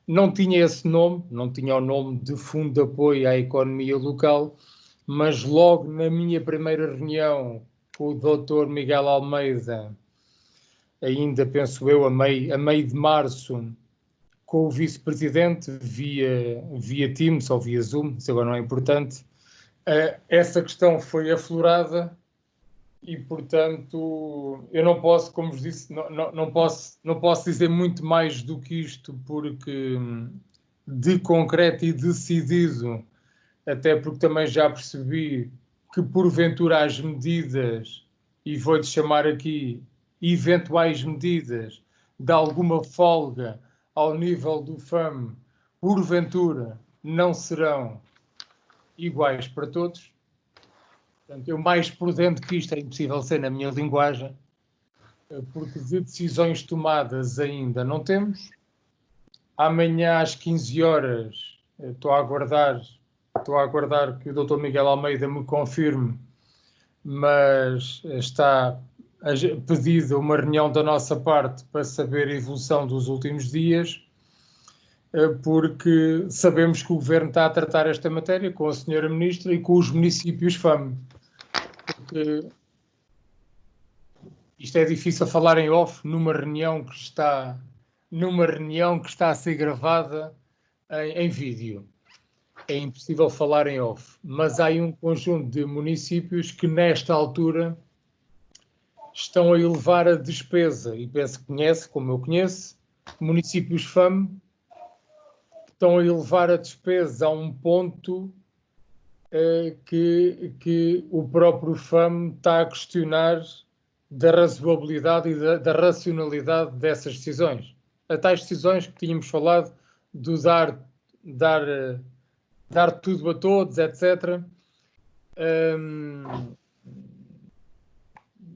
não tinha esse nome, não tinha o nome de Fundo de Apoio à Economia Local, mas logo na minha primeira reunião com o Dr. Miguel Almeida, ainda penso eu a meio de março, com o vice-presidente via Teams ou via Zoom, isso agora não é importante, essa questão foi aflorada e, portanto, eu não posso, como vos disse, não posso dizer muito mais do que isto, porque de concreto e decidido, até porque também já percebi que porventura as medidas, e vou-lhe chamar aqui eventuais medidas de alguma folga ao nível do FAM, porventura não serão iguais para todos. Portanto, eu mais prudente que isto é impossível ser na minha linguagem, porque de decisões tomadas ainda não temos. Amanhã às 15 horas estou a aguardar que o Dr. Miguel Almeida me confirme, mas está pedida uma reunião da nossa parte para saber a evolução dos últimos dias, porque sabemos que o Governo está a tratar esta matéria com a Sra. Ministra e com os municípios FAM. Porque isto é difícil falar em off numa reunião que está a ser gravada em vídeo. É impossível falar em off, mas há aí um conjunto de municípios que nesta altura estão a elevar a despesa, e penso que conhece, como eu conheço, municípios FAM estão a elevar a despesa a um ponto que o próprio FAM está a questionar da razoabilidade e da racionalidade dessas decisões. As tais decisões que tínhamos falado de dar tudo a todos, etc.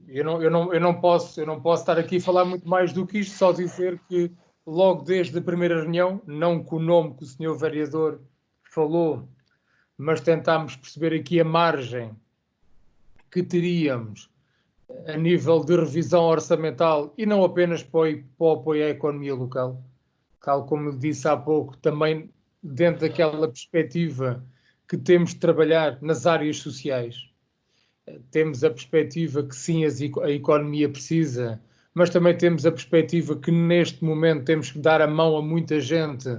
Eu não posso estar aqui a falar muito mais do que isto, só dizer que logo desde a primeira reunião, não com o nome que o Sr. Vereador falou, mas tentámos perceber aqui a margem que teríamos a nível de revisão orçamental e não apenas para o apoio à economia local, tal como eu disse há pouco, também dentro daquela perspectiva que temos de trabalhar nas áreas sociais. Temos a perspectiva que sim, a economia precisa, mas também temos a perspectiva que neste momento temos que dar a mão a muita gente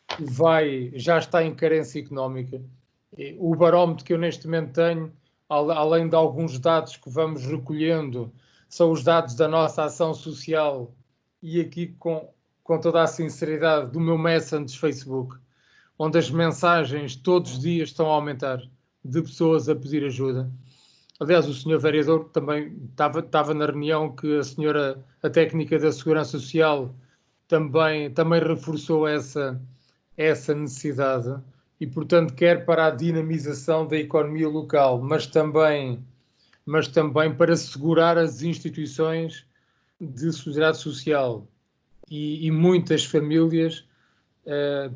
que já está em carência económica. O barómetro que eu neste momento tenho, além de alguns dados que vamos recolhendo, são os dados da nossa ação social e aqui com toda a sinceridade do meu Messenger Facebook, onde as mensagens todos os dias estão a aumentar de pessoas a pedir ajuda. Aliás, o Sr. Vereador também estava na reunião que a técnica da Segurança Social também reforçou essa necessidade e, portanto, quer para a dinamização da economia local, mas também para assegurar as instituições de solidariedade social e muitas famílias.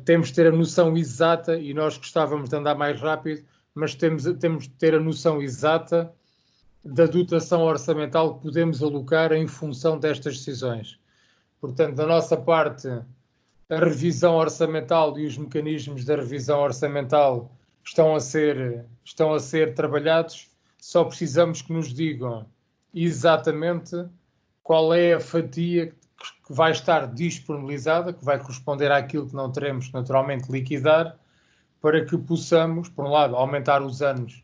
Temos de ter a noção exata, e nós gostávamos de andar mais rápido, mas temos de ter a noção exata da dotação orçamental que podemos alocar em função destas decisões. Portanto, da nossa parte, a revisão orçamental e os mecanismos da revisão orçamental estão a ser trabalhados. Só precisamos que nos digam exatamente qual é a fatia que vai estar disponibilizada, que vai corresponder àquilo que não teremos naturalmente liquidar, para que possamos, por um lado, aumentar os anos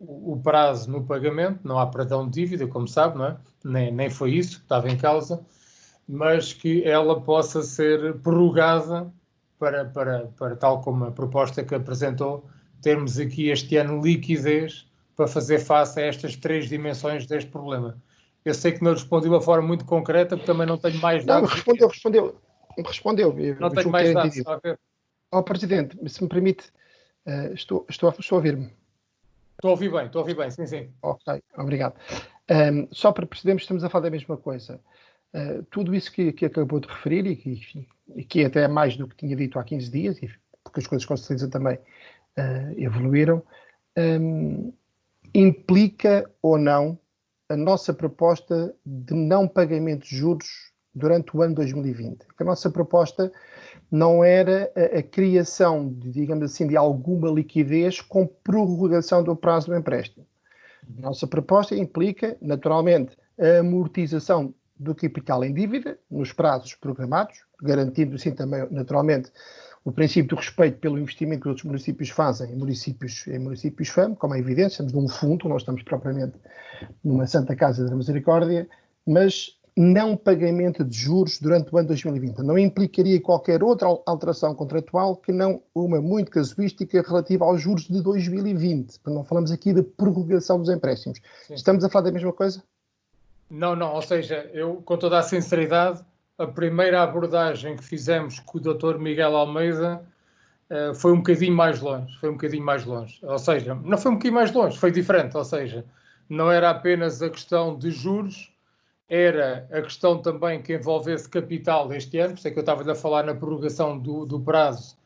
o prazo no pagamento, não há perdão de dívida, como sabe, não é? Nem foi isso que estava em causa, mas que ela possa ser prorrogada para tal como a proposta que apresentou, termos aqui este ano liquidez para fazer face a estas 3 dimensões deste problema. Eu sei que não respondi de uma forma muito concreta, porque também não tenho mais dados. Não, respondeu. Não tenho mais dados, está a ver? Presidente, se me permite, estou a ouvir-me. Estou a ouvir bem, sim. Ok, obrigado. Só para percebermos, estamos a falar da mesma coisa. Tudo isso que acabou de referir e que até é mais do que tinha dito há 15 dias, porque as coisas com certeza também evoluíram, implica ou não a nossa proposta de não pagamento de juros durante o ano 2020. A nossa proposta não era a criação, digamos assim, de alguma liquidez com prorrogação do prazo do empréstimo. A nossa proposta implica, naturalmente, a amortização do capital em dívida, nos prazos programados, garantindo assim também, naturalmente, o princípio do respeito pelo investimento que os outros municípios fazem em municípios FAM, como é evidente, estamos num fundo, nós estamos propriamente numa Santa Casa da Misericórdia, mas não pagamento de juros durante o ano 2020. Não implicaria qualquer outra alteração contratual que não uma muito casuística relativa aos juros de 2020. Não falamos aqui de prorrogação dos empréstimos. Sim. Estamos a falar da mesma coisa? Não, ou seja, eu, com toda a sinceridade, a primeira abordagem que fizemos com o Dr. Miguel Almeida foi um bocadinho mais longe. Ou seja, não foi um bocadinho mais longe, foi diferente. Ou seja, não era apenas a questão de juros, era a questão também que envolvesse capital este ano. Sei que eu estava a falar na prorrogação do prazo,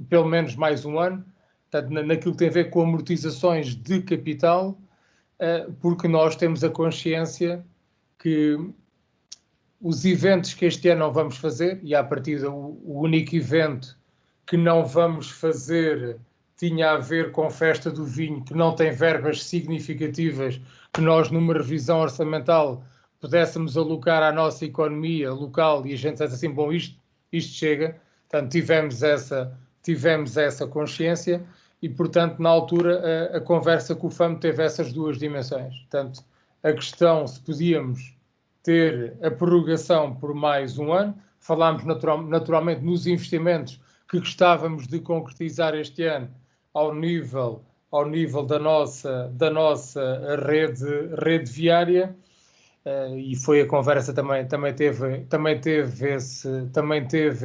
pelo menos mais um ano, portanto, naquilo que tem a ver com amortizações de capital, porque nós temos a consciência que os eventos que este ano não vamos fazer, e à partida o único evento que não vamos fazer tinha a ver com a festa do vinho, que não tem verbas significativas que nós, numa revisão orçamental, pudéssemos alocar à nossa economia local, e a gente diz assim, bom, isto chega. Portanto, tivemos essa consciência e, portanto, na altura, a conversa com o FAM teve essas 2 dimensões. Portanto, a questão se podíamos ter a prorrogação por mais um ano. Falámos naturalmente nos investimentos que gostávamos de concretizar este ano ao nível da nossa rede viária, e foi a conversa também teve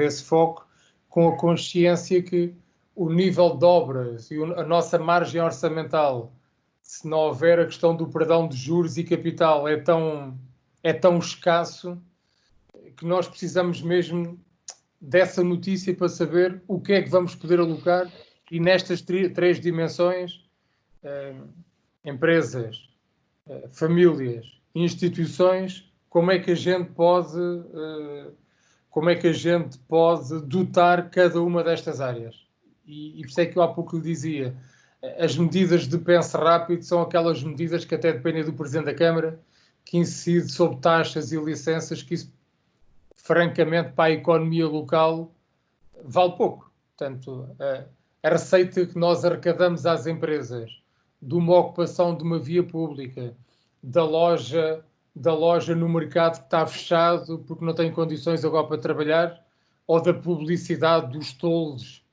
esse foco, com a consciência que o nível de obras e a nossa margem orçamental, se não houver a questão do perdão de juros e capital, é tão escasso que nós precisamos mesmo dessa notícia para saber o que é que vamos poder alocar, e nestas 3 dimensões, empresas, famílias, instituições, como é que a gente pode dotar cada uma destas áreas. E por isso é que eu há pouco lhe dizia, as medidas de pense rápido são aquelas medidas que até dependem do Presidente da Câmara, que incide sobre taxas e licenças, que isso, francamente, para a economia local, vale pouco. Portanto, a receita que nós arrecadamos às empresas de uma ocupação de uma via pública, da loja no mercado que está fechado porque não tem condições agora para trabalhar, ou da publicidade dos toldos,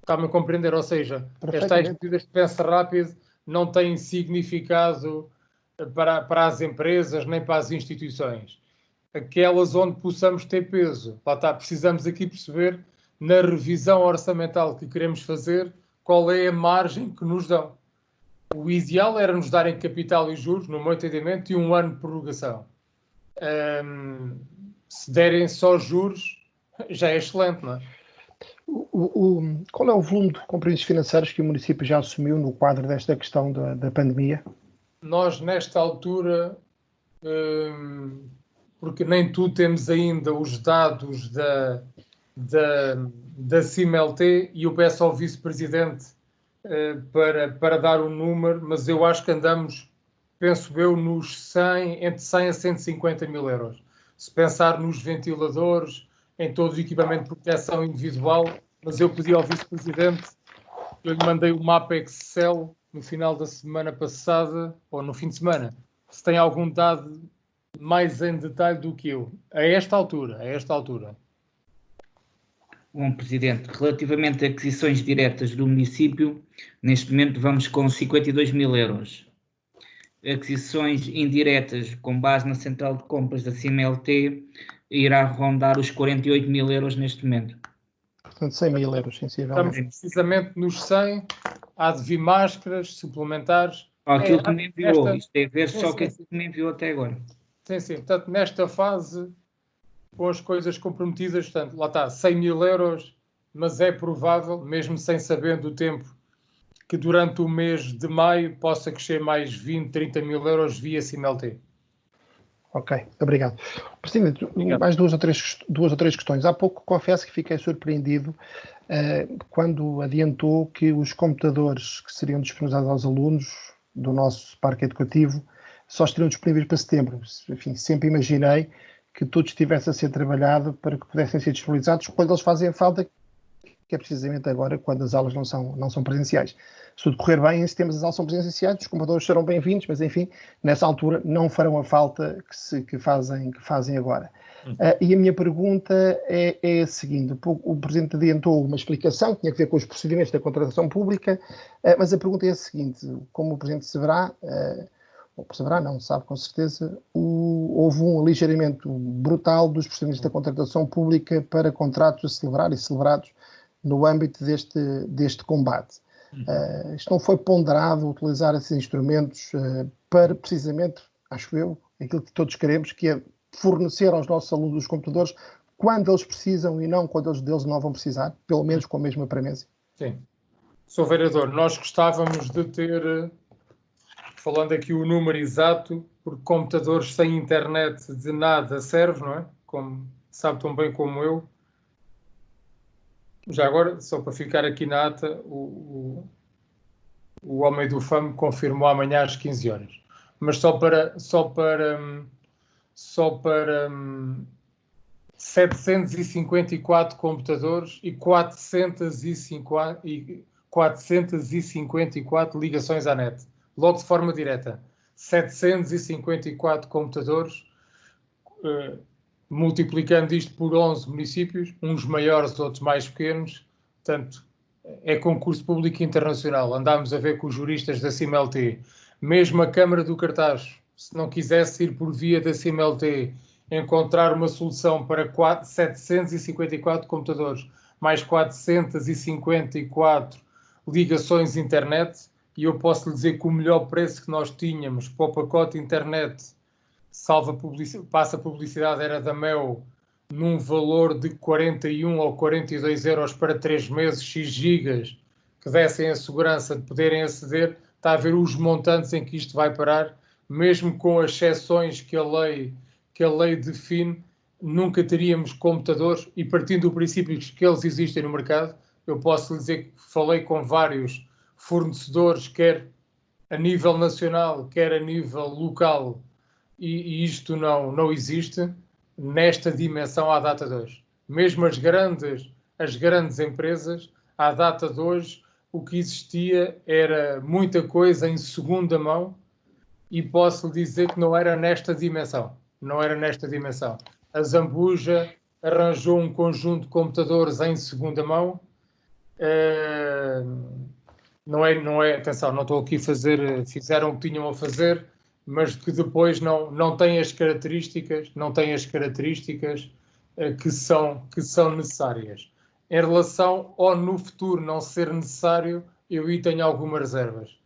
está-me a compreender? Ou seja, estas medidas de pense rápido não têm significado para as empresas nem para as instituições. Aquelas onde possamos ter peso. Lá está, precisamos aqui perceber, na revisão orçamental que queremos fazer, qual é a margem que nos dão. O ideal era nos darem capital e juros, no meu entendimento, e um ano de prorrogação. Se derem só juros, já é excelente, não é? Qual é o volume de compromissos financeiros que o município já assumiu no quadro desta questão da pandemia? Nós, nesta altura, porque nem tudo temos ainda os dados da CIMLT, e eu peço ao vice-presidente para dar um número, mas eu acho que andamos, penso eu, entre 100 a 150 mil euros. Se pensar nos ventiladores, em todo o equipamento de proteção individual, mas eu pedi ao vice-presidente, eu lhe mandei o mapa Excel no final da semana passada, ou no fim de semana, se tem algum dado mais em detalhe do que eu, a esta altura. Bom, Presidente, relativamente a aquisições diretas do município, neste momento vamos com 52 mil euros. Aquisições indiretas com base na central de compras da CMLT irá rondar os 48 mil euros neste momento. Portanto, 100 mil euros, sensivelmente. Estamos precisamente nos 100, há de vir máscaras suplementares. Aquilo que me enviou, isto é ver só que me enviou até agora. Sim. Portanto, nesta fase, com as coisas comprometidas, portanto, lá está, 100 mil euros, mas é provável, mesmo sem saber do tempo, que durante o mês de maio possa crescer mais 20, 30 mil euros via CMLT. Ok, obrigado. Presidente, mais duas ou três questões. Há pouco confesso que fiquei surpreendido quando adiantou que os computadores que seriam disponibilizados aos alunos do nosso parque educativo só estariam disponíveis para setembro. Enfim, sempre imaginei que tudo estivesse a ser trabalhado para que pudessem ser disponibilizados quando eles fazem falta, que é precisamente agora quando as aulas não são presenciais. Se tudo correr bem, em setembro as aulas são presenciais, os computadores serão bem-vindos, mas enfim, nessa altura não farão a falta que fazem agora. E a minha pergunta é a seguinte: o Presidente adiantou uma explicação que tinha a ver com os procedimentos da contratação pública, mas a pergunta é a seguinte: como o Presidente sabe com certeza, houve um aligeiramento brutal dos procedimentos da contratação pública para contratos a celebrar e celebrados no âmbito deste combate. Isto não foi ponderado utilizar esses instrumentos para, precisamente, acho eu, aquilo que todos queremos, que é fornecer aos nossos alunos os computadores quando eles precisam e não quando eles não vão precisar, pelo menos com a mesma premência. Sim. Sr. Vereador, nós gostávamos de ter, falando aqui o número exato, porque computadores sem internet de nada serve, não é? Como sabe tão bem como eu. Já agora, só para ficar aqui na ata, o homem do FAM confirmou amanhã às 15 horas. Mas só para 754 computadores e 454 ligações à net. Logo de forma direta. 754 computadores, multiplicando isto por 11 municípios, uns maiores, outros mais pequenos. Portanto, é concurso público internacional. Andámos a ver com os juristas da CMLT. Mesmo a Câmara do Cartaz, se não quisesse ir por via da CMLT, encontrar uma solução para 754 computadores, mais 454 ligações internet, e eu posso lhe dizer que o melhor preço que nós tínhamos para o pacote internet, passa publicidade, era da Mel, num valor de 41 ou 42 euros para 3 meses, X gigas, que dessem a segurança de poderem aceder. Está a ver os montantes em que isto vai parar, mesmo com as exceções que a lei define, nunca teríamos computadores, e partindo do princípio que eles existem no mercado, eu posso lhe dizer que falei com vários fornecedores, quer a nível nacional, quer a nível local, e isto não existe nesta dimensão à data de hoje. Mesmo as grandes empresas, à data de hoje, o que existia era muita coisa em segunda mão, e posso lhe dizer que não era nesta dimensão. A Zambuja arranjou um conjunto de computadores em segunda mão. Não é, atenção, não estou aqui a fazer, fizeram o que tinham a fazer, mas que depois não têm as características, que são necessárias. Em relação ao no futuro não ser necessário, eu aí tenho algumas reservas.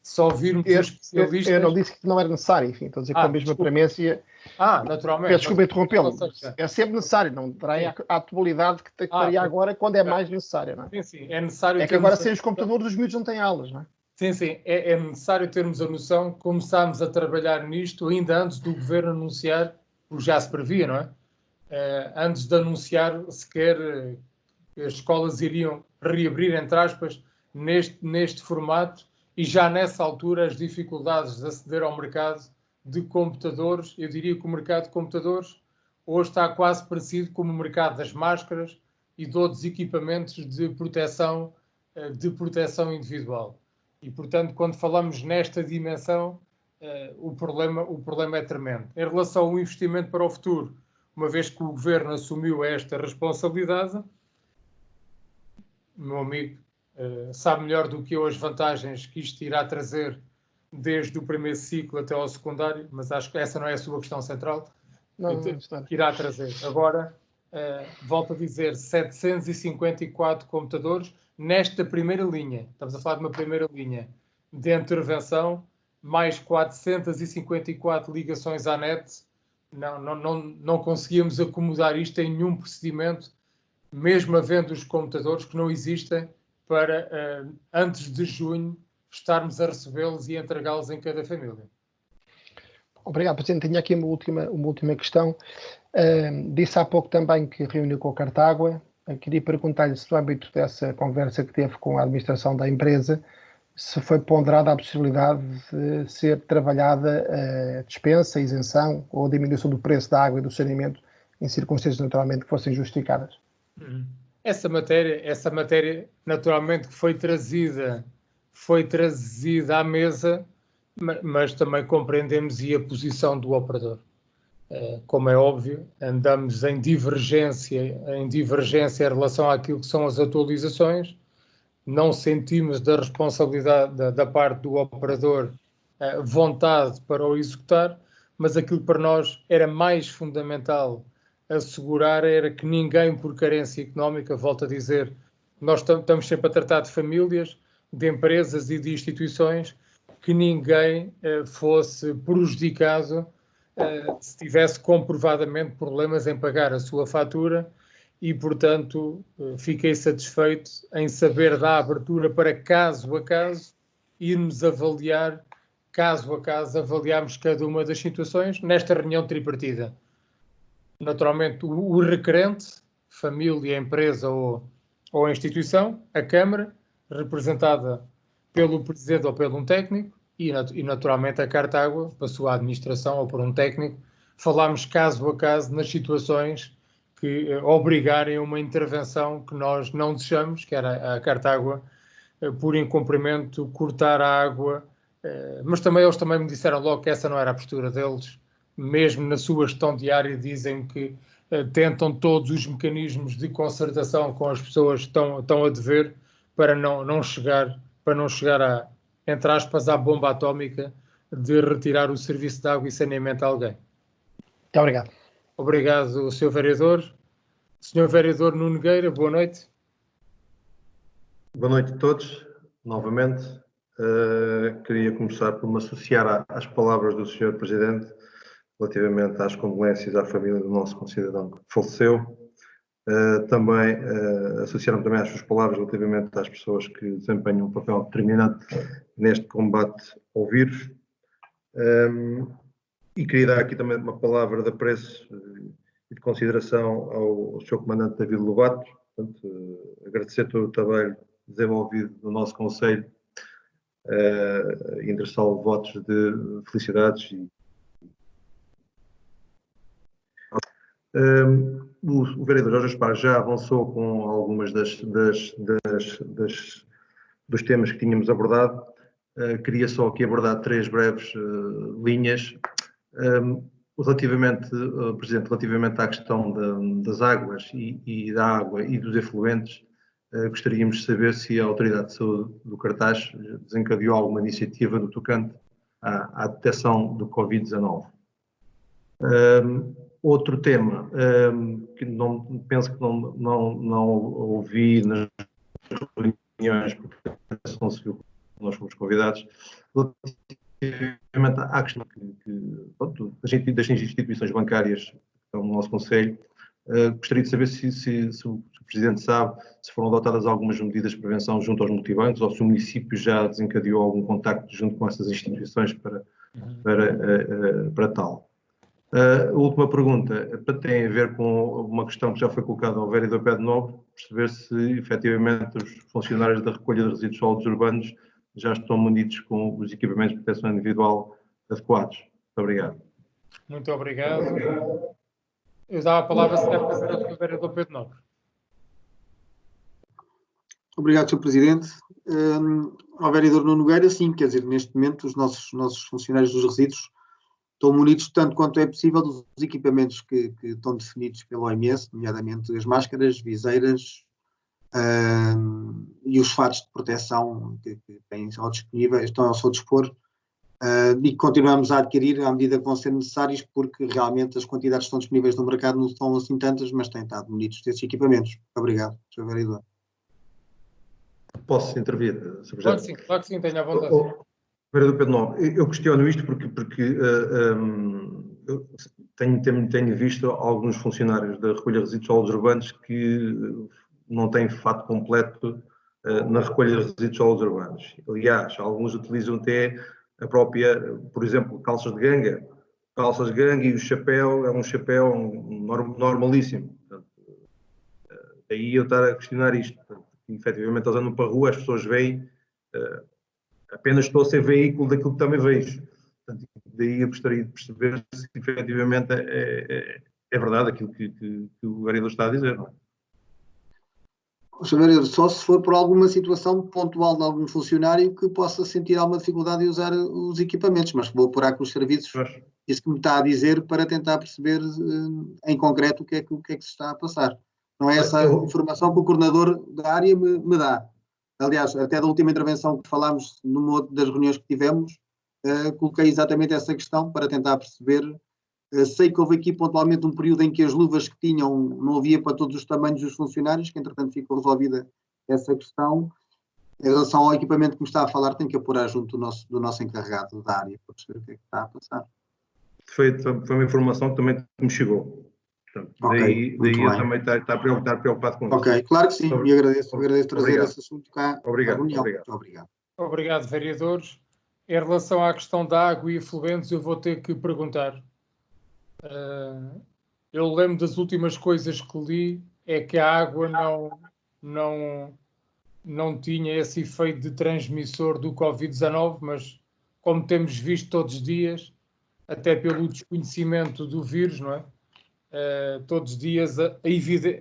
Só ouvirmos os especialistas... Eu não disse que não era necessário, enfim, estou a dizer que com a mesma premência... naturalmente. Peço desculpa interrompê-lo. É sempre necessário, não terá a atualidade que teria agora quando é mais necessário, não é? Sim, é necessário... É que agora sem os computadores os miúdos não têm aulas, não é? Sim, é necessário termos a noção. Começámos a trabalhar nisto ainda antes do Governo anunciar, porque já se previa, não é? Antes de anunciar sequer que as escolas iriam reabrir, entre aspas, neste formato, e já nessa altura as dificuldades de aceder ao mercado de computadores, eu diria que o mercado de computadores hoje está quase parecido com o mercado das máscaras e de outros equipamentos de proteção individual. E, portanto, quando falamos nesta dimensão, o problema é tremendo. Em relação ao investimento para o futuro, uma vez que o Governo assumiu esta responsabilidade, meu amigo sabe melhor do que eu as vantagens que isto irá trazer desde o primeiro ciclo até ao secundário, mas acho que essa não é a sua questão central. Não, que irá trazer. Agora, volto a dizer, 754 computadores nesta primeira linha. Estamos a falar de uma primeira linha de intervenção, mais 454 ligações à net. Não conseguíamos acomodar isto em nenhum procedimento, mesmo havendo os computadores que não existem, para antes de junho estarmos a recebê-los e entregá-los em cada família. Obrigado, Presidente. Tenho aqui uma última questão. Disse há pouco também que reuniu com a Cartágua. Queria perguntar-lhe se no âmbito dessa conversa que teve com a administração da empresa, se foi ponderada a possibilidade de ser trabalhada a dispensa, a isenção ou a diminuição do preço da água e do saneamento em circunstâncias naturalmente que fossem justificadas. Essa matéria naturalmente que foi trazida à mesa, mas também compreendemos a posição do operador. Como é óbvio, andamos em divergência em relação àquilo que são as atualizações. Não sentimos da responsabilidade da parte do operador vontade para o executar, mas aquilo para nós era mais fundamental assegurar era que ninguém, por carência económica, volto a dizer, nós estamos sempre a tratar de famílias, de empresas e de instituições, que ninguém fosse prejudicado se tivesse comprovadamente problemas em pagar a sua fatura e, portanto, fiquei satisfeito em saber da abertura para caso a caso irmos avaliar, caso a caso, avaliarmos cada uma das situações nesta reunião tripartida. Naturalmente, o requerente, família, empresa ou instituição, a Câmara, representada pelo Presidente ou pelo um técnico, e naturalmente a Cartágua, para a sua administração ou por um técnico, falámos caso a caso nas situações que obrigarem a uma intervenção que nós não desejamos, que era a Cartágua, por incumprimento, cortar a água, mas também eles também me disseram logo que essa não era a postura deles, mesmo na sua gestão diária dizem que tentam todos os mecanismos de concertação com as pessoas que estão a dever para não chegar a, entre aspas, à bomba atómica de retirar o serviço de água e saneamento a alguém. Muito obrigado. Obrigado, Sr. Vereador. Sr. Vereador Nuno Nogueira, boa noite. Boa noite a todos, novamente. Queria começar por me associar às palavras do Sr. Presidente relativamente às condolências à família do nosso concidadão que faleceu. Também associar-me também às suas palavras relativamente às pessoas que desempenham um papel determinante neste combate ao vírus. E queria dar aqui também uma palavra de apreço e de consideração ao Sr. Comandante David Lobato. Portanto, agradecer todo o trabalho desenvolvido no nosso Conselho e endereçá-lo votos de felicidades. O vereador Jorge Aspar já avançou com algumas dos temas que tínhamos abordado. Queria só aqui abordar 3 breves linhas. Presidente, relativamente à questão das águas e da água e dos efluentes, gostaríamos de saber se a Autoridade de Saúde do Cartaz desencadeou alguma iniciativa no tocante à detecção do Covid-19. Outro tema que penso que não ouvi nas reuniões, porque não se viu, nós fomos convidados, relativamente à questão das instituições bancárias que estão no nosso Conselho. Gostaria de saber se o Presidente sabe se foram adotadas algumas medidas de prevenção junto aos multibancos ou se o município já desencadeou algum contacto junto com essas instituições para tal. A última pergunta tem a ver com uma questão que já foi colocada ao vereador Pedro Nobre, perceber se efetivamente os funcionários da recolha de resíduos sólidos urbanos já estão munidos com os equipamentos de proteção individual adequados. Muito obrigado. Muito obrigado. Eu dava a palavra certa para o vereador Pedro Nobre. Obrigado, Sr. Presidente. ao vereador Nuno Nogueira, sim, quer dizer, neste momento os nossos funcionários dos resíduos estão munidos tanto quanto é possível dos equipamentos que estão definidos pela OMS, nomeadamente as máscaras, viseiras e os fatos de proteção que têm ao disponível, estão ao seu dispor, e que continuamos a adquirir à medida que vão ser necessários, porque realmente as quantidades que estão disponíveis no mercado não são assim tantas, mas têm estado munidos desses equipamentos. Obrigado, Sr. Vereador. Posso intervir, Sr. Presidente? Claro que sim, tenha à vontade. Vereador Pedro Novo, eu questiono isto porque eu tenho visto alguns funcionários da recolha de resíduos sólidos urbanos que não têm fato completo na recolha de resíduos sólidos urbanos. Aliás, alguns utilizam até a própria, por exemplo, calças de ganga. Calças de ganga e o chapéu é um chapéu normalíssimo. Portanto, daí eu estar a questionar isto. Portanto, efetivamente, eles andam para a rua, as pessoas veem, apenas estou a ser veículo daquilo que também vejo. Portanto, daí eu gostaria de perceber se efetivamente é verdade aquilo que o vereador está a dizer. Não é? Sr. Vereador, só se for por alguma situação pontual de algum funcionário que possa sentir alguma dificuldade em usar os equipamentos, mas vou apurar com os serviços isso que me está a dizer para tentar perceber em concreto o que é que se está a passar. Não é essa informação que o coordenador da área me dá. Aliás, até da última intervenção que falámos numa das reuniões que tivemos, coloquei exatamente essa questão para tentar perceber. Sei que houve aqui pontualmente um período em que as luvas que tinham não havia para todos os tamanhos dos funcionários, que entretanto ficou resolvida essa questão. Em relação ao equipamento que me está a falar, tenho que apurar junto do nosso encarregado da área para perceber o que é que está a passar. Foi uma informação que também me chegou. Portanto, daí eu também estar preocupado com isso. Ok, claro que sim, e agradeço trazer esse assunto cá à reunião. Obrigado. Obrigado. Obrigado, vereadores. Em relação à questão da água e efluentes, eu vou ter que perguntar. Eu lembro das últimas coisas que li, é que a água não tinha esse efeito de transmissor do Covid-19, mas como temos visto todos os dias, até pelo desconhecimento do vírus, não é? Todos os dias,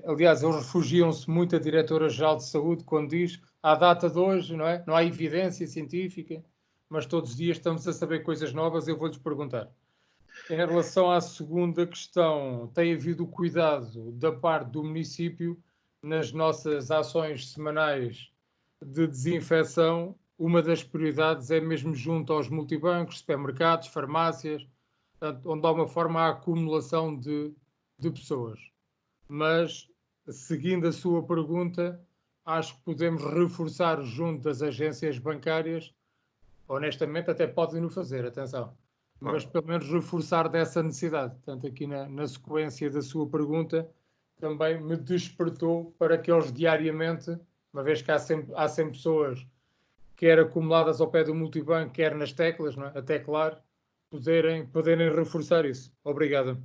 aliás, eles refugiam-se muito a Diretora-Geral de Saúde quando diz, à data de hoje, não é? Não há evidência científica, mas todos os dias estamos a saber coisas novas, eu vou-lhes perguntar. Em relação à segunda questão, tem havido cuidado da parte do município nas nossas ações semanais de desinfecção. Uma das prioridades é mesmo junto aos multibancos, supermercados, farmácias, portanto, onde há uma forma a acumulação de pessoas. Mas, seguindo a sua pergunta, acho que podemos reforçar junto das agências bancárias, honestamente até podem o fazer, atenção, mas pelo menos reforçar dessa necessidade. Portanto, aqui na sequência da sua pergunta, também me despertou para que eles diariamente, uma vez que há sempre pessoas quer acumuladas ao pé do multibanco, quer nas teclas, não é? A teclar, poderem reforçar isso. Obrigado.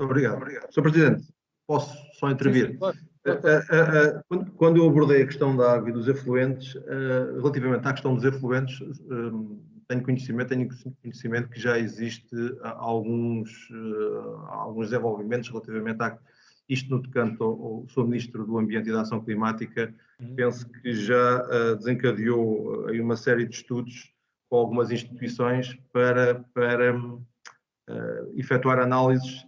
Obrigado. Sr. Presidente, posso só intervir? Sim, claro. Quando eu abordei a questão da água e dos efluentes, relativamente à questão dos efluentes, tenho conhecimento que já existe alguns desenvolvimentos relativamente a isto no tocante ao Sr. Ministro do Ambiente e da Ação Climática. Penso que já desencadeou aí uma série de estudos com algumas instituições para efetuar análises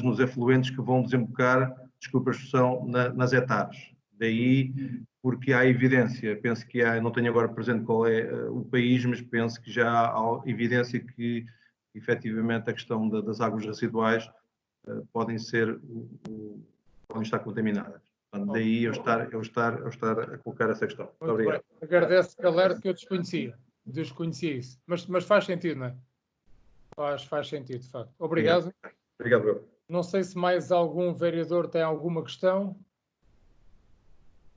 nos efluentes que vão desembocar, desculpa a expressão, nas hectares. Daí, porque há evidência, penso que há, não tenho agora presente qual é o país, mas penso que já há evidência que, efetivamente, a questão das águas residuais podem estar contaminadas. Portanto, daí eu estar a colocar essa questão. Muito obrigado. Bem. Agradeço que alerta que eu desconhecia isso. Mas faz sentido, não é? Faz sentido, de facto. Obrigado. Obrigado. Não sei se mais algum vereador tem alguma questão.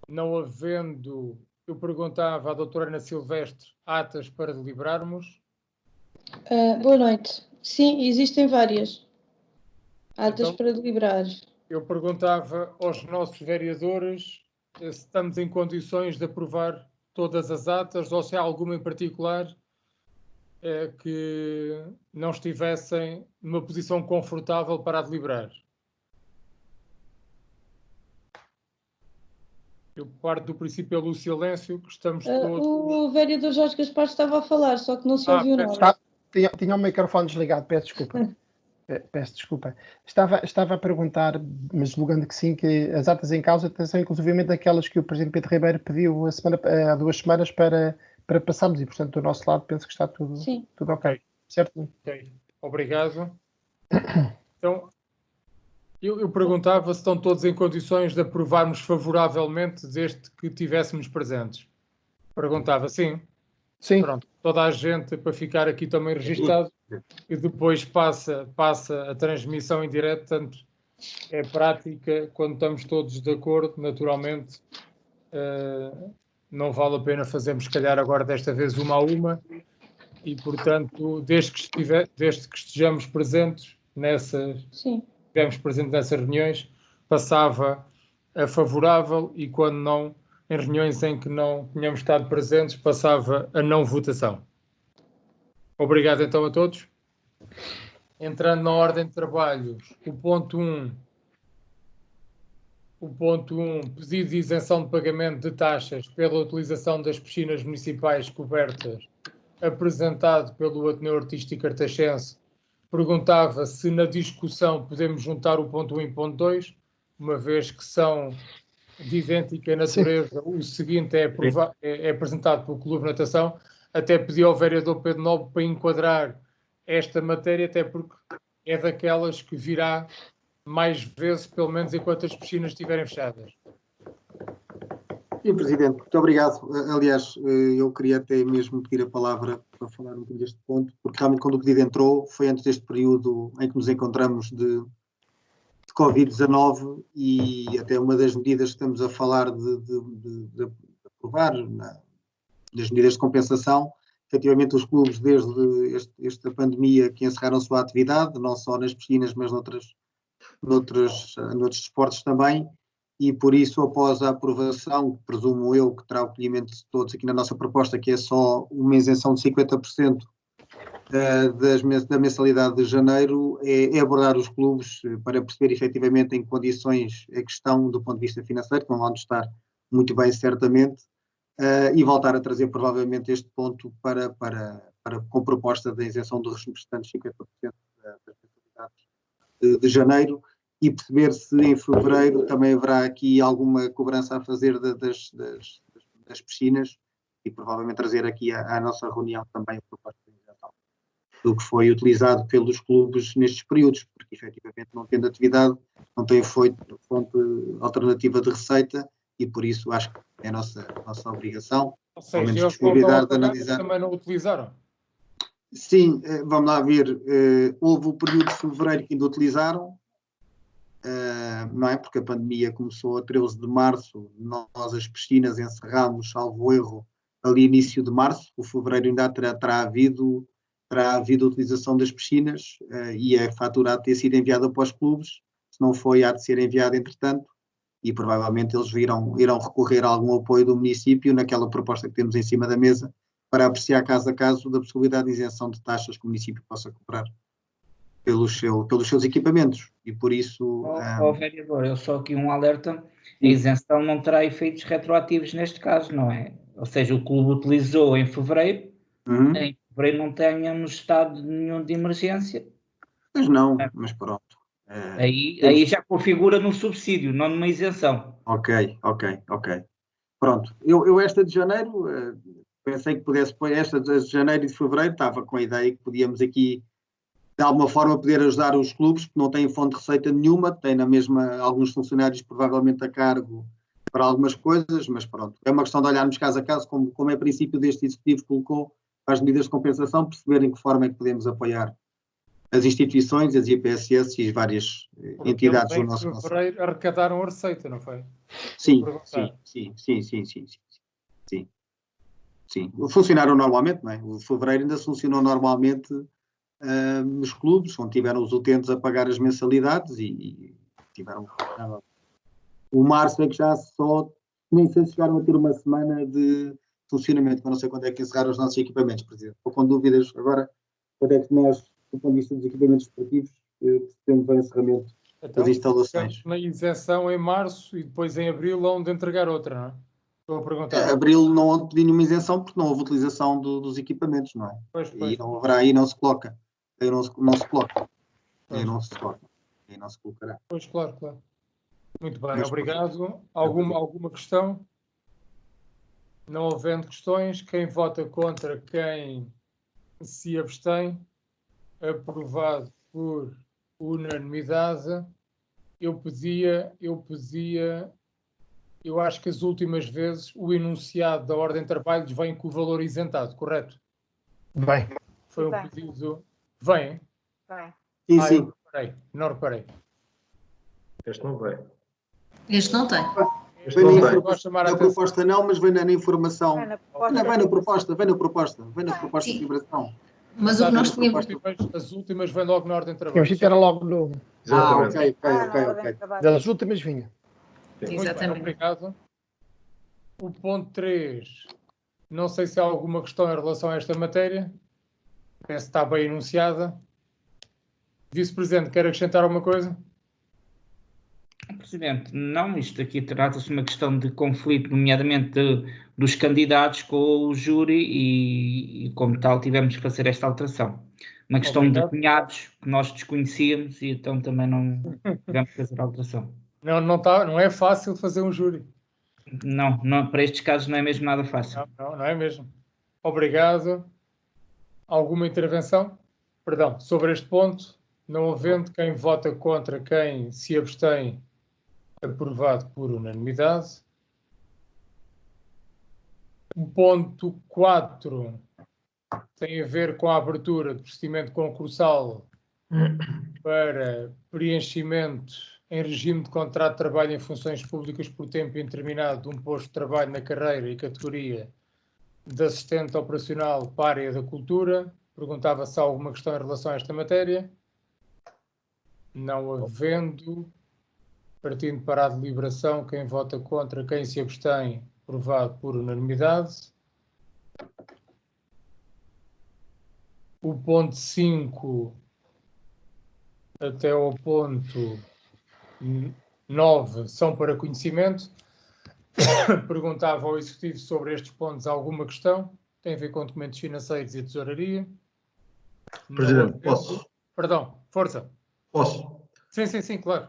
Não havendo, eu perguntava à doutora Ana Silvestre, atas para deliberarmos. Boa noite. Sim, existem várias atas para deliberar. Eu perguntava aos nossos vereadores se estamos em condições de aprovar todas as atas ou se há alguma em particular que não estivessem numa posição confortável para deliberar. Eu parto do princípio pelo silêncio que estamos todos... O vereador Jorge Gaspar estava a falar, só que não se ouviu nada. Tinha o microfone desligado, peço desculpa. Peço desculpa. Estava a perguntar, mas julgando que sim, que as atas em causa são inclusivamente aquelas que o Presidente Pedro Ribeiro pediu há 2 semanas para passarmos e, portanto, do nosso lado penso que está tudo ok. Certo? Ok. Obrigado. Então, eu perguntava se estão todos em condições de aprovarmos favoravelmente desde que tivéssemos presentes. Perguntava, sim. Sim. Pronto, toda a gente, para ficar aqui também registado, e depois passa a transmissão em direto, portanto, é prática, quando estamos todos de acordo, naturalmente, não vale a pena fazermos, se calhar, agora desta vez uma a uma, e, portanto, desde que estejamos presentes estivemos presentes nessas reuniões, passava a favorável e, quando não, em reuniões em que não tínhamos estado presentes, passava a não votação. Obrigado, então, a todos. Entrando na ordem de trabalhos, o ponto 1, pedido de isenção de pagamento de taxas pela utilização das piscinas municipais cobertas, apresentado pelo Ateneu Artístico Artachense, perguntava se na discussão podemos juntar o ponto 1 e o ponto 2, uma vez que são de idêntica natureza. Sim. O seguinte é apresentado pelo Clube de Natação. Até pedi ao vereador Pedro Nobre para enquadrar esta matéria, até porque é daquelas que virá mais vezes, pelo menos enquanto as piscinas estiverem fechadas. Sim, Presidente, muito obrigado. Aliás, eu queria até mesmo pedir a palavra para falar um pouco deste ponto, porque realmente quando o pedido entrou foi antes deste período em que nos encontramos de Covid-19 e até uma das medidas que estamos a falar de aprovar, das medidas de compensação, efetivamente os clubes desde esta pandemia que encerraram a sua atividade, não só nas piscinas, mas noutros desportos também, e por isso, após a aprovação, presumo eu que terá o acolhimento de todos aqui na nossa proposta, que é só uma isenção de 50% da mensalidade de janeiro, é abordar os clubes para perceber efetivamente em que condições é que estão do ponto de vista financeiro, que não vão estar muito bem certamente, e voltar a trazer provavelmente este ponto com proposta da isenção dos restantes 50% das mensalidades de janeiro, e perceber se em fevereiro também haverá aqui alguma cobrança a fazer das piscinas, e provavelmente trazer aqui à nossa reunião também a proposta de isenção do que foi utilizado pelos clubes nestes períodos, porque efetivamente não tendo atividade, não tem fonte alternativa de receita, e por isso acho que é a nossa obrigação. Ou seja, eles disponibilidade de analisar. Também não utilizaram? Sim, vamos lá ver. Houve o período de fevereiro que ainda utilizaram, não é? Porque a pandemia começou a 13 de março, nós as piscinas encerrámos, salvo erro, ali início de março. O fevereiro ainda terá havido utilização das piscinas, e a fatura há de ter sido enviada para os clubes, se não foi, há de ser enviada entretanto, e provavelmente eles irão recorrer a algum apoio do município naquela proposta que temos em cima da mesa, para apreciar caso a caso da possibilidade de isenção de taxas que o município possa cobrar pelos seus equipamentos, e por isso... vereador, eu só aqui um alerta, a isenção não terá efeitos retroativos neste caso, não é? Ou seja, o clube utilizou em fevereiro, em fevereiro não tenhamos estado nenhum de emergência. Mas não, mas pronto. Aí já configura num subsídio, não numa isenção. Ok. Pronto, eu esta de janeiro, pensei que pudesse pôr esta de janeiro e de fevereiro, estava com a ideia que podíamos aqui de alguma forma poder ajudar os clubes que não têm fonte de receita nenhuma, têm na mesma alguns funcionários provavelmente a cargo para algumas coisas, mas pronto, é uma questão de olharmos caso a caso, como é o princípio deste executivo colocou, para as medidas de compensação, perceber em que forma é que podemos apoiar as instituições, as IPSS e as várias entidades do nosso conselho. Em fevereiro arrecadaram a receita, não foi? Sim. Funcionaram normalmente, não é? O fevereiro ainda funcionou normalmente nos clubes, onde tiveram os utentes a pagar as mensalidades e tiveram... O março é que já só, nem sei se chegaram a ter uma semana de funcionamento, mas não sei quando é que encerraram os nossos equipamentos, Presidente. Estou com dúvidas agora, quando é que nós, do ponto de vista dos equipamentos esportivos, temos o encerramento Então, das instalações. na isenção em março e depois em abril onde entregar outra, não é? Estou a perguntar. Abril não pedi nenhuma isenção porque não houve utilização dos equipamentos, não é? Pois. E não haverá, aí não se coloca. Aí não se coloca. Aí não se coloca. Aí não se colocará. Pois, claro. Muito bem, Mas, obrigado. Alguma questão? Não havendo questões, quem vota contra, quem se abstém, aprovado por unanimidade. Eu acho que as últimas vezes o enunciado da ordem de trabalhos vem com o valor isentado, correto? Bem. Foi um pedido. Vem? Bem. Sim. Não reparei. Este não veio. Este não tem. Este não tem. Na proposta não, mas vem na informação. Vem na proposta. Vem na proposta de liberação. Mas o que nós tínhamos. As últimas vêm logo na ordem de trabalho. Tínhamos dito era logo no. Exatamente. Ok. Das últimas vinha. Exatamente. Bem, obrigado. O ponto 3. Não sei se há alguma questão em relação a esta matéria. Parece que está bem enunciada. Vice-Presidente, quer acrescentar alguma coisa? Presidente, não, isto aqui trata-se de uma questão de conflito, nomeadamente dos candidatos com o júri e como tal tivemos que fazer esta alteração. Uma questão de cunhados que nós desconhecíamos e então também não tivemos que fazer a alteração. Não é fácil fazer um júri. Não, para estes casos não é mesmo nada fácil. Não é mesmo. Obrigado. Alguma intervenção? Perdão, sobre este ponto? Não havendo, quem vota contra, quem se abstém, aprovado por unanimidade. O ponto 4 tem a ver com a abertura de procedimento concursal para preenchimento em regime de contrato de trabalho em funções públicas por tempo indeterminado de um posto de trabalho na carreira e categoria de assistente operacional para a área da cultura. Perguntava se há alguma questão em relação a esta matéria. Não havendo, partindo para a deliberação, quem vota contra, quem se abstém, aprovado por unanimidade. O ponto 5 até ao ponto 9 são para conhecimento. Perguntava ao Executivo sobre estes pontos alguma questão. Tem a ver com documentos financeiros e tesouraria. Presidente, posso? Perdão, força. Posso? Sim, claro.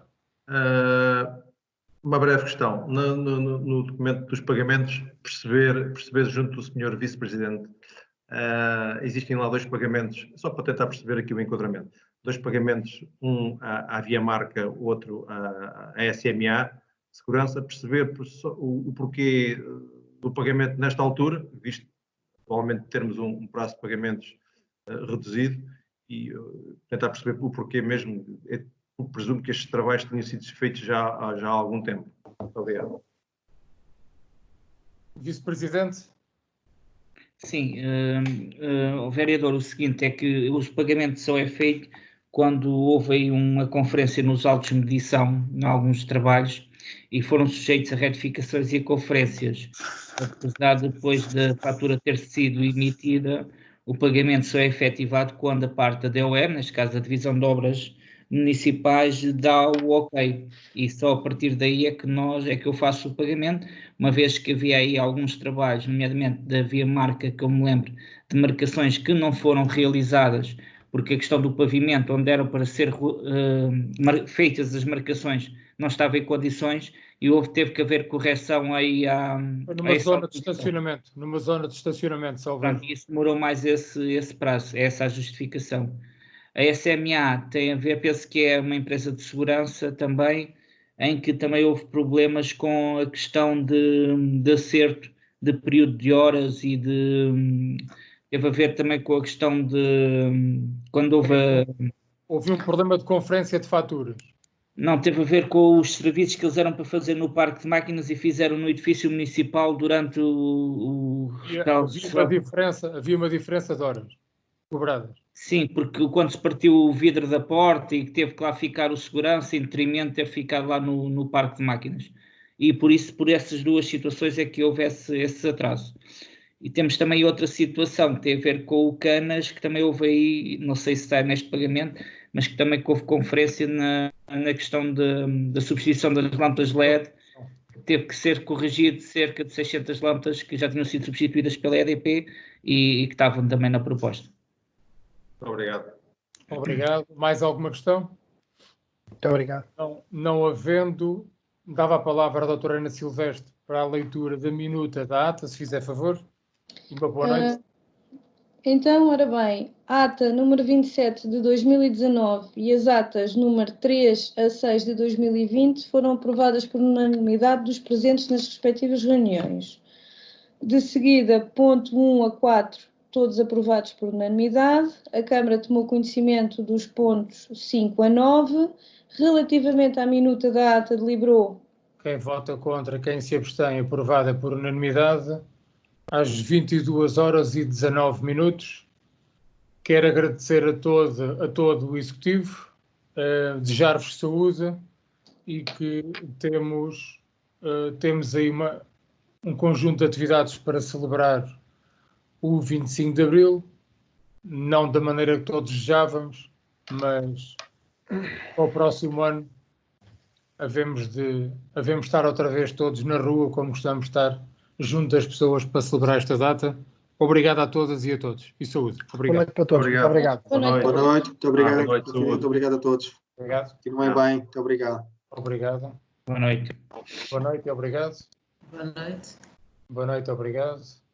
Uma breve questão. No documento dos pagamentos, perceber junto do Sr. Vice-Presidente, existem lá 2 pagamentos, só para tentar perceber aqui o enquadramento. 2 pagamentos, um à Via Marca, outro à SMA, segurança, perceber o porquê do pagamento nesta altura, visto atualmente termos um prazo de pagamentos reduzido, e tentar perceber o porquê mesmo. Eu presumo que estes trabalhos tenham sido feitos já há algum tempo. Muito obrigado. Vice-Presidente? Sim, o vereador, o seguinte é que os pagamentos só é feito quando houve aí uma conferência nos autos de medição em alguns trabalhos e foram sujeitos a retificações e a conferências. Apesar depois da fatura ter sido emitida, o pagamento só é efetivado quando a parte da DOM, neste caso a Divisão de Obras Municipais, dá o ok. E só a partir daí é que eu faço o pagamento, uma vez que havia aí alguns trabalhos, nomeadamente da Via Marca, que eu me lembro, de marcações que não foram realizadas, porque a questão do pavimento, onde eram para ser feitas as marcações, não estava em condições e teve que haver correção aí numa zona de estacionamento, Pronto, isso demorou mais esse prazo, essa a justificação. A SMA tem a ver, penso que é uma empresa de segurança também, em que também houve problemas com a questão de acerto de período de horas e teve a ver também com a questão de quando houve um problema de conferência de faturas. Não, teve a ver com os serviços que eles eram para fazer no parque de máquinas e fizeram no edifício municipal durante havia uma diferença de horas cobradas. Sim, porque quando se partiu o vidro da porta e teve que lá ficar o segurança, em detrimento de ter ficado lá no parque de máquinas. E por essas 2 situações é que houve esse atraso. E temos também outra situação que tem a ver com o Canas, que também houve aí, não sei se está neste pagamento, mas que também houve conferência na questão da substituição das lâmpadas LED, teve que ser corrigido cerca de 600 lâmpadas que já tinham sido substituídas pela EDP e que estavam também na proposta. Obrigado. Obrigado. Mais alguma questão? Muito obrigado. Não havendo, dava a palavra à doutora Ana Silvestre para a leitura da minuta da ata, se fizer favor. E uma boa noite. Então, ora bem, ata número 27 de 2019 e as atas número 3 a 6 de 2020 foram aprovadas por unanimidade dos presentes nas respectivas reuniões. De seguida, ponto 1 a 4, todos aprovados por unanimidade. A Câmara tomou conhecimento dos pontos 5 a 9. Relativamente à minuta da ata, deliberou. Quem vota contra, quem se abstém, aprovada por unanimidade. Às 22h19. Quero agradecer a todo o Executivo, desejar-vos saúde e que temos aí um conjunto de atividades para celebrar o 25 de Abril, não da maneira que todos desejávamos, mas para o próximo ano havemos de estar outra vez todos na rua como gostamos de estar, junto das pessoas para celebrar esta data. Obrigado a todas e a todos. E saúde. Obrigado. Boa noite para todos. Obrigado. Muito obrigado. Boa noite. Muito obrigado. Boa noite, Muito obrigado a todos. Obrigado. Continuem bem. Muito obrigado. Obrigado. Boa noite. Boa noite e obrigado. Boa noite. Boa noite, obrigado.